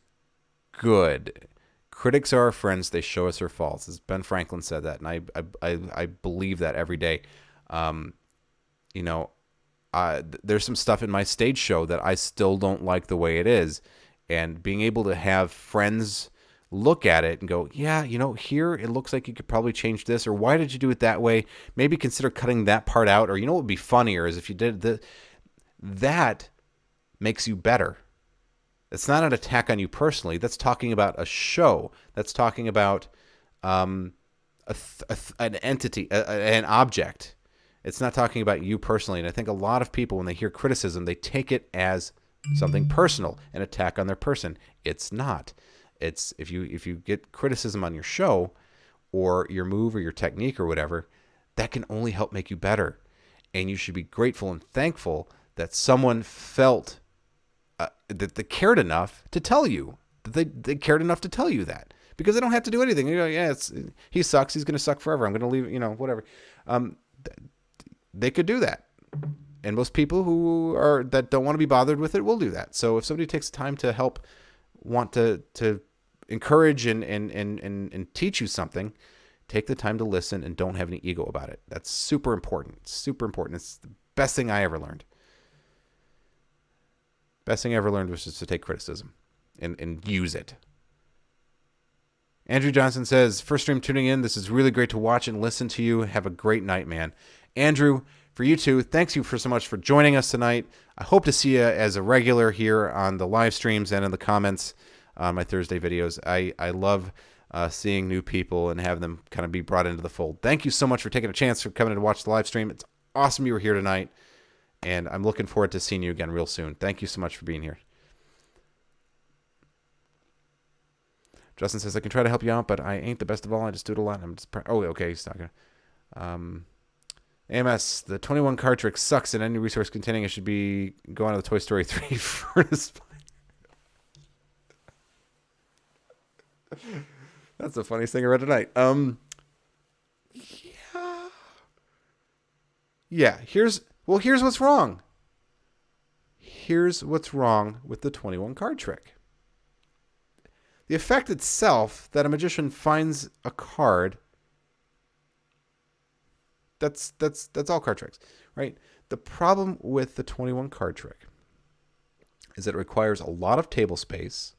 good. Critics are our friends. They show us our faults. As Ben Franklin said that, and I believe that every day. There's some stuff in my stage show that I still don't like the way it is, and being able to have friends look at it and go, yeah, here it looks like you could probably change this, or why did you do it that way? Maybe consider cutting that part out, or what would be funnier is if you did that makes you better. It's not an attack on you personally. That's talking about a show. That's talking about an entity, an object. It's not talking about you personally. And I think a lot of people, when they hear criticism, they take it as something personal, an attack on their person. It's not. It's if you get criticism on your show or your move or your technique or whatever, that can only help make you better. And you should be grateful and thankful that someone felt that they cared enough to tell you, that they cared enough to tell you that, because they don't have to do anything. He sucks. He's going to suck forever. I'm going to leave, whatever. They could do that. And most people that don't want to be bothered with it will do that. So if somebody takes the time to help, want to encourage and teach you something, take the time to listen and don't have any ego about it. That's super important. Super important. It's the best thing I ever learned. Best thing I ever learned was just to take criticism and use it. Andrew Johnson says, first stream tuning in. This is really great to watch and listen to you. Have a great night, man. Andrew, for you too, thanks you for so much for joining us tonight. I hope to see you as a regular here on the live streams and in the comments on my Thursday videos. I love seeing new people and have them kind of be brought into the fold. Thank you so much for taking a chance for coming to watch the live stream. It's awesome you were here tonight, and I'm looking forward to seeing you again real soon. Thank you so much for being here. Justin says, I can try to help you out, but I ain't the best of all. I just do it a lot. I'm just okay. He's not gonna. AMS, the 21 card trick sucks, and any resource containing it should be go on to the Toy Story 3 furnace. That's the funniest thing I read tonight. Yeah. Here's what's wrong. Here's what's wrong with the 21 card trick. The effect itself, that a magician finds a card, that's all card tricks, right? The problem with the 21 card trick is that it requires a lot of table space.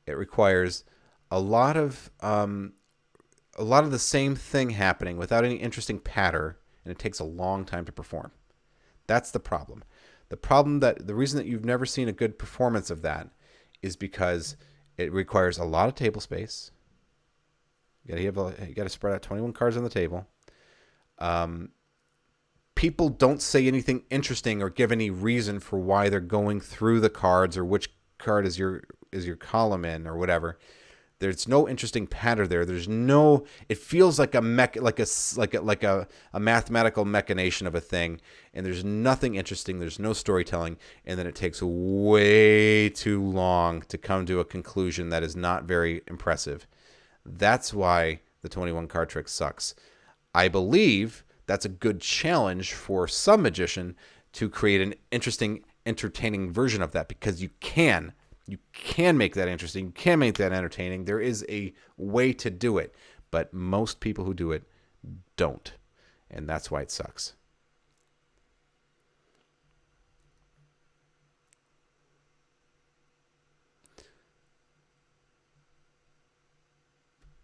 It requires a lot of the same thing happening without any interesting pattern, and it takes a long time to perform. That's the problem. The reason that you've never seen a good performance of that is because it requires a lot of table space. You got to spread out 21 cards on the table. People don't say anything interesting or give any reason for why they're going through the cards or which card is your column in or whatever. There's no interesting pattern there. There's no. It feels like a mathematical machination of a thing, and there's nothing interesting. There's no storytelling, and then it takes way too long to come to a conclusion that is not very impressive. That's why the 21 card trick sucks. I believe that's a good challenge for some magician to create an interesting, entertaining version of that, because you can make that interesting. You can make that entertaining. There is a way to do it, but most people who do it don't, and that's why it sucks.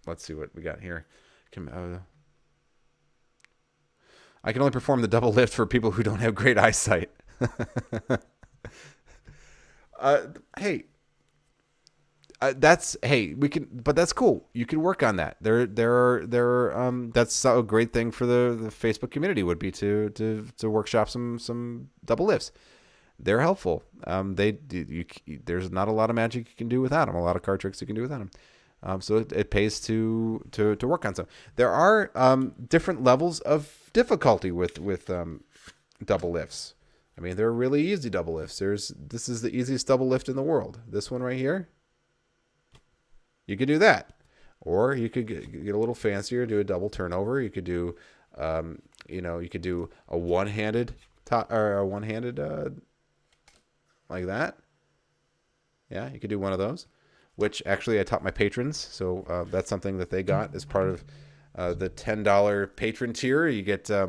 Let's see what we got here. I can only perform the double lift for people who don't have great eyesight. But that's cool. You can work on that. That's a great thing for the Facebook community would be to workshop some double lifts. They're helpful. There's not a lot of magic you can do without them. A lot of card tricks you can do without them. So it pays to work on some. There are different levels of difficulty with double lifts. I mean, they're really easy double lifts. This is the easiest double lift in the world. This one right here, you could do that, or you could get a little fancier, do a double turnover. You could do, you could do a one-handed like that. Yeah, you could do one of those, which actually I taught my patrons. So that's something that they got as part of the $10 patron tier. You get as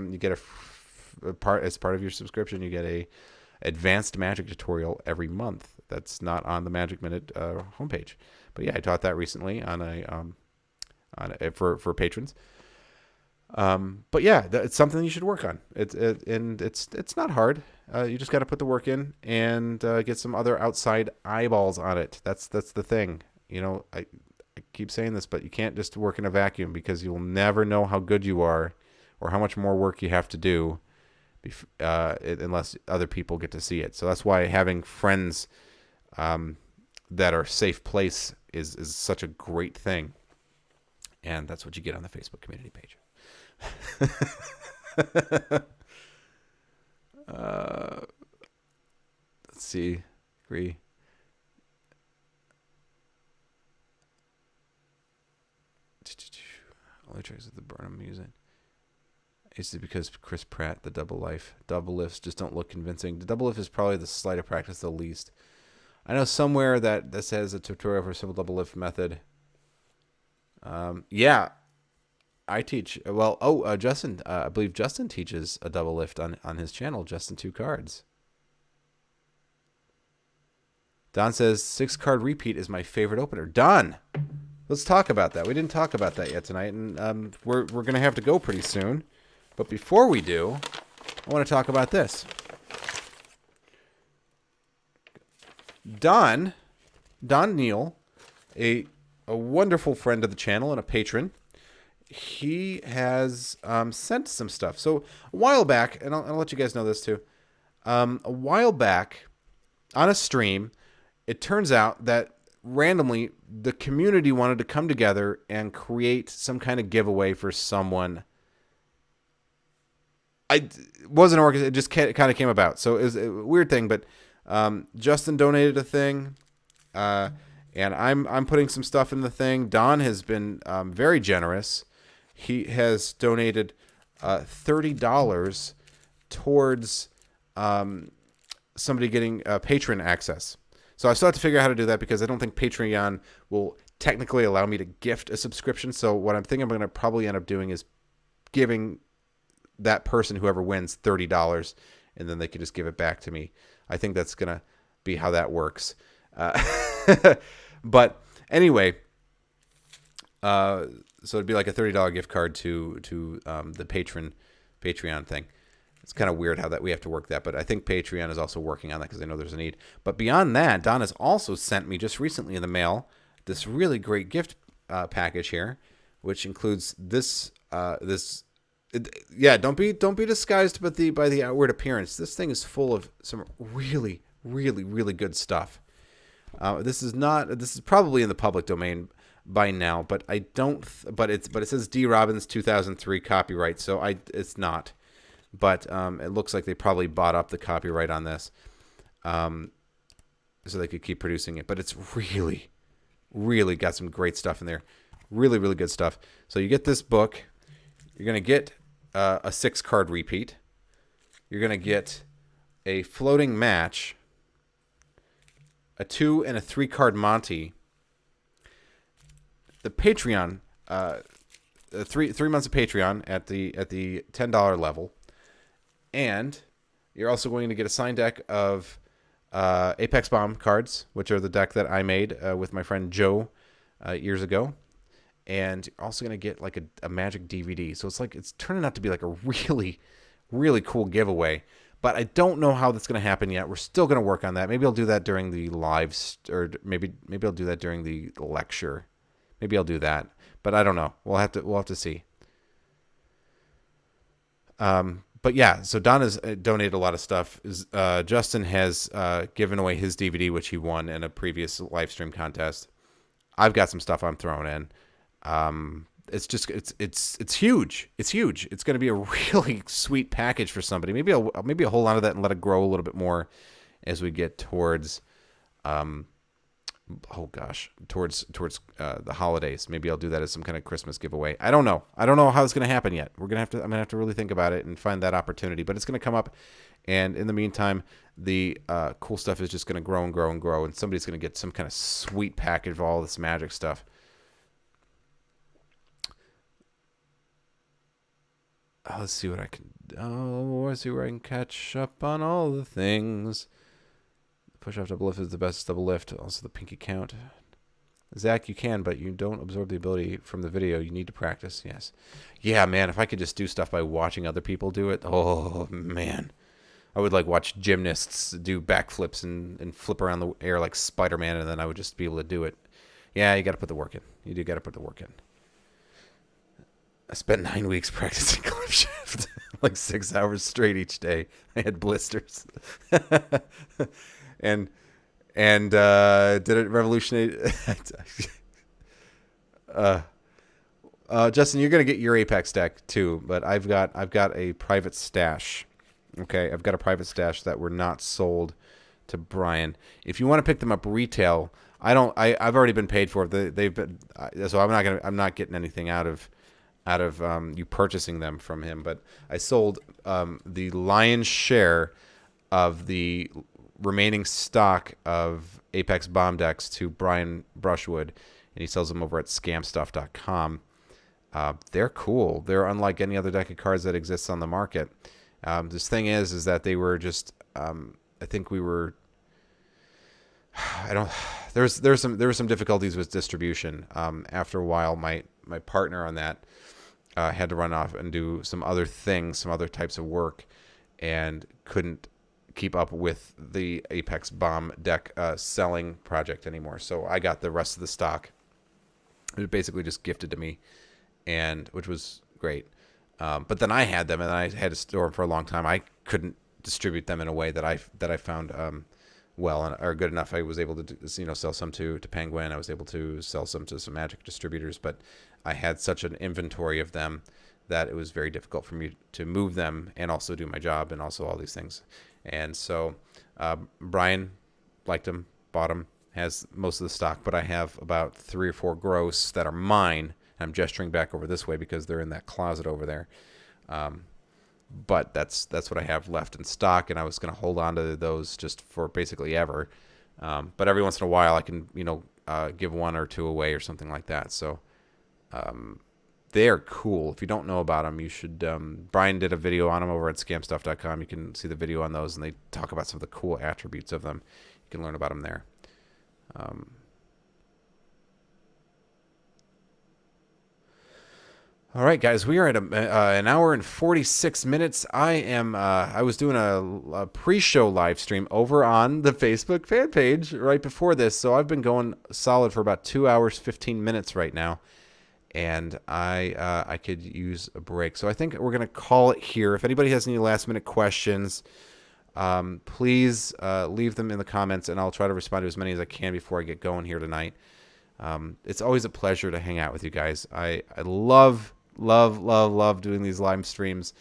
part of your subscription, you get a advanced magic tutorial every month. That's not on the Magic Minute homepage, but yeah, I taught that recently for patrons. But yeah, it's something you should work on. It's not hard. You just got to put the work in and get some other outside eyeballs on it. That's the thing. I keep saying this, but you can't just work in a vacuum, because you'll never know how good you are or how much more work you have to do unless other people get to see it. So that's why having friends that are safe place is such a great thing. And that's what you get on the Facebook community page. Let's see. Agree. Only tricks with the Burnham music. Is it because Chris Pratt, the double lifts just don't look convincing? The double lift is probably the sleight of practice the least. I know somewhere that says a tutorial for a simple double lift method. Yeah, I teach. Well, Justin, I believe Justin teaches a double lift on his channel, Justin 2 Cards. Don says 6-card repeat is my favorite opener. Don, let's talk about that. We didn't talk about that yet tonight, and we're gonna have to go pretty soon. But before we do, I want to talk about this. Don Neal, a wonderful friend of the channel and a patron, he has sent some stuff. So a while back, and I'll let you guys know this too. A while back on a stream, it turns out that randomly the community wanted to come together and create some kind of giveaway for someone. It wasn't organized. It just kind of came about. So it was a weird thing, but Justin donated a thing, and I'm putting some stuff in the thing. Don has been very generous. He has donated $30 towards somebody getting patron access. So I still have to figure out how to do that because I don't think Patreon will technically allow me to gift a subscription. So what I'm thinking I'm going to probably end up doing is giving that person, whoever wins, $30, and then they can just give it back to me. I think that's going to be how that works. But anyway, so it'd be like a $30 gift card to the Patreon thing. It's kind of weird how that we have to work that, but I think Patreon is also working on that because I know there's a need. But beyond that, Don has also sent me just recently in the mail this really great gift package here, which includes this. Don't be disguised by the outward appearance. This thing is full of some really, really, really good stuff. This is probably in the public domain by now, but I don't. But it says D. Robbins 2003 copyright, so it's not. But it looks like they probably bought up the copyright on this, so they could keep producing it. But it's really, really got some great stuff in there. Really, really good stuff. So you get this book. You're going to get a 6-card repeat. You're going to get a floating match, a 2 and a 3-card Monty. The Patreon, 3 months of Patreon at the $10 level. And you're also going to get a signed deck of Apex Bomb cards, which are the deck that I made with my friend Joe years ago. And you're also going to get like a Magic DVD. So it's turning out to be like a really, really cool giveaway. But I don't know how that's going to happen yet. We're still going to work on that. Maybe I'll do that during the or maybe I'll do that during the lecture. Maybe I'll do that. But I don't know. We'll have to see. But yeah, so Don has donated a lot of stuff. Justin has given away his DVD, which he won in a previous live stream contest. I've got some stuff I'm throwing in. It's huge. It's huge. It's going to be a really sweet package for somebody. Maybe I'll hold on to that and let it grow a little bit more as we get towards towards the holidays. Maybe I'll do that as some kind of Christmas giveaway. I don't know how it's going to happen yet. I'm going to have to really think about it and find that opportunity, but it's going to come up. And in the meantime, the cool stuff is just going to grow and grow and grow. And somebody's going to get some kind of sweet package of all this magic stuff. Let's see what I can. Let's see where I can catch up on all the things. Push-off double lift is the best double lift. Also the pinky count. Zach, you can, but you don't absorb the ability from the video. You need to practice. Yes. Yeah, man, if I could just do stuff by watching other people do it. Oh, man. I would watch gymnasts do backflips and flip around the air like Spider-Man, and then I would just be able to do it. Yeah, you got to put the work in. You do got to put the work in. I spent 9 weeks practicing clip shift, 6 hours straight each day. I had blisters. and did it revolutionate? Justin, you're gonna get your Apex deck too, but I've got a private stash. Okay, I've got a private stash that were not sold to Brian. If you want to pick them up retail, I've already been paid for it. They've been so I'm not getting anything out of you purchasing them from him. But I sold the lion's share of the remaining stock of Apex bomb decks to Brian Brushwood, and he sells them over at scamstuff.com. They're cool. They're unlike any other deck of cards that exists on the market. This thing is that they were just, I think we were, I don't, there were some difficulties with distribution. After a while, my partner on that had to run off and do some other things, some other types of work, and couldn't keep up with the Apex Bomb deck selling project anymore. So I got the rest of the stock. It was basically just gifted to me, and which was great. But then I had them, and I had to store them for a long time. I couldn't distribute them in a way that I found well or good enough. I was able to sell some to Penguin. I was able to sell some to some Magic distributors, but I had such an inventory of them that it was very difficult for me to move them and also do my job and also all these things. And so Brian liked them, bought them, has most of the stock, but I have about 3 or 4 gross that are mine. I'm gesturing back over this way because they're in that closet over there. But that's what I have left in stock, and I was going to hold on to those just for basically ever. But every once in a while I can, give 1 or 2 away or something like that. So they're cool. If you don't know about them, you should. Brian did a video on them over at scamstuff.com. You can see the video on those, and they talk about some of the cool attributes of them. You can learn about them there. All right, guys, we are at an hour and 46 minutes. I was doing a pre-show live stream over on the Facebook fan page right before this, so I've been going solid for about 2 hours, 15 minutes right now, and I could use a break. So I think we're going to call it here. If anybody has any last-minute questions, please leave them in the comments, and I'll try to respond to as many as I can before I get going here tonight. It's always a pleasure to hang out with you guys. I love doing these live streams.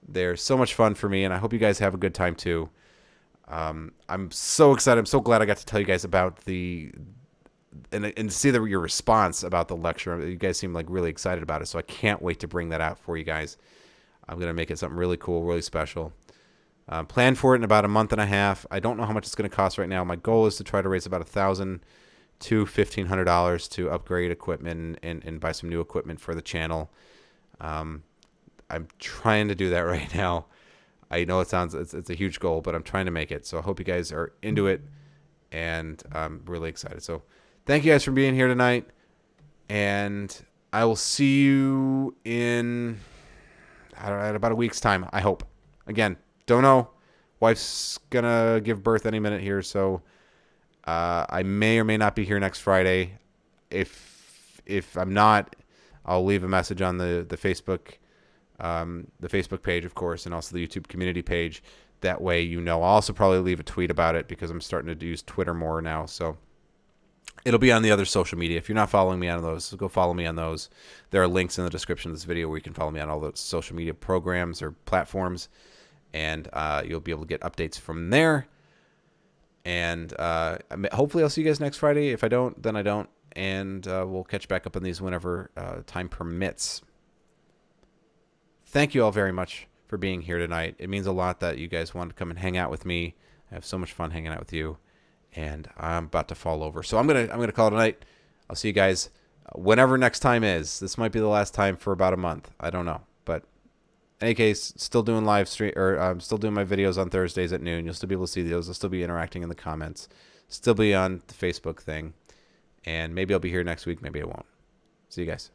They're so much fun for me, and I hope you guys have a good time too. I'm so excited. I'm so glad I got to tell you guys about and see your response about the lecture. You guys seem like really excited about it, so I can't wait to bring that out for you guys. I'm going to make it something really cool, really special. Plan for it in about a month and a half. I don't know how much it's going to cost right now. My goal is to try to raise about $1,000 to $1,500 to upgrade equipment and buy some new equipment for the channel. I'm trying to do that right now. I know it's a huge goal, but I'm trying to make it. So I hope you guys are into it, and I'm really excited. So thank you guys for being here tonight, and I will see you in about a week's time, I hope. Again, don't know. Wife's gonna give birth any minute here, so I may or may not be here next Friday. If I'm not, I'll leave a message on the Facebook page, of course, and also the YouTube community page. That way, I'll also probably leave a tweet about it because I'm starting to use Twitter more now. So it'll be on the other social media. If you're not following me on those, go follow me on those. There are links in the description of this video where you can follow me on all the social media programs or platforms, and you'll be able to get updates from there. And hopefully I'll see you guys next Friday. If I don't, then I don't. And we'll catch back up on these whenever time permits. Thank you all very much for being here tonight. It means a lot that you guys want to come and hang out with me. I have so much fun hanging out with you. And I'm about to fall over. So I'm gonna call it a night. I'll see you guys whenever next time is. This might be the last time for about a month. I don't know. But in any case, still doing live stream, or I'm still doing my videos on Thursdays at noon. You'll still be able to see those. I'll still be interacting in the comments. Still be on the Facebook thing. And maybe I'll be here next week. Maybe I won't. See you guys.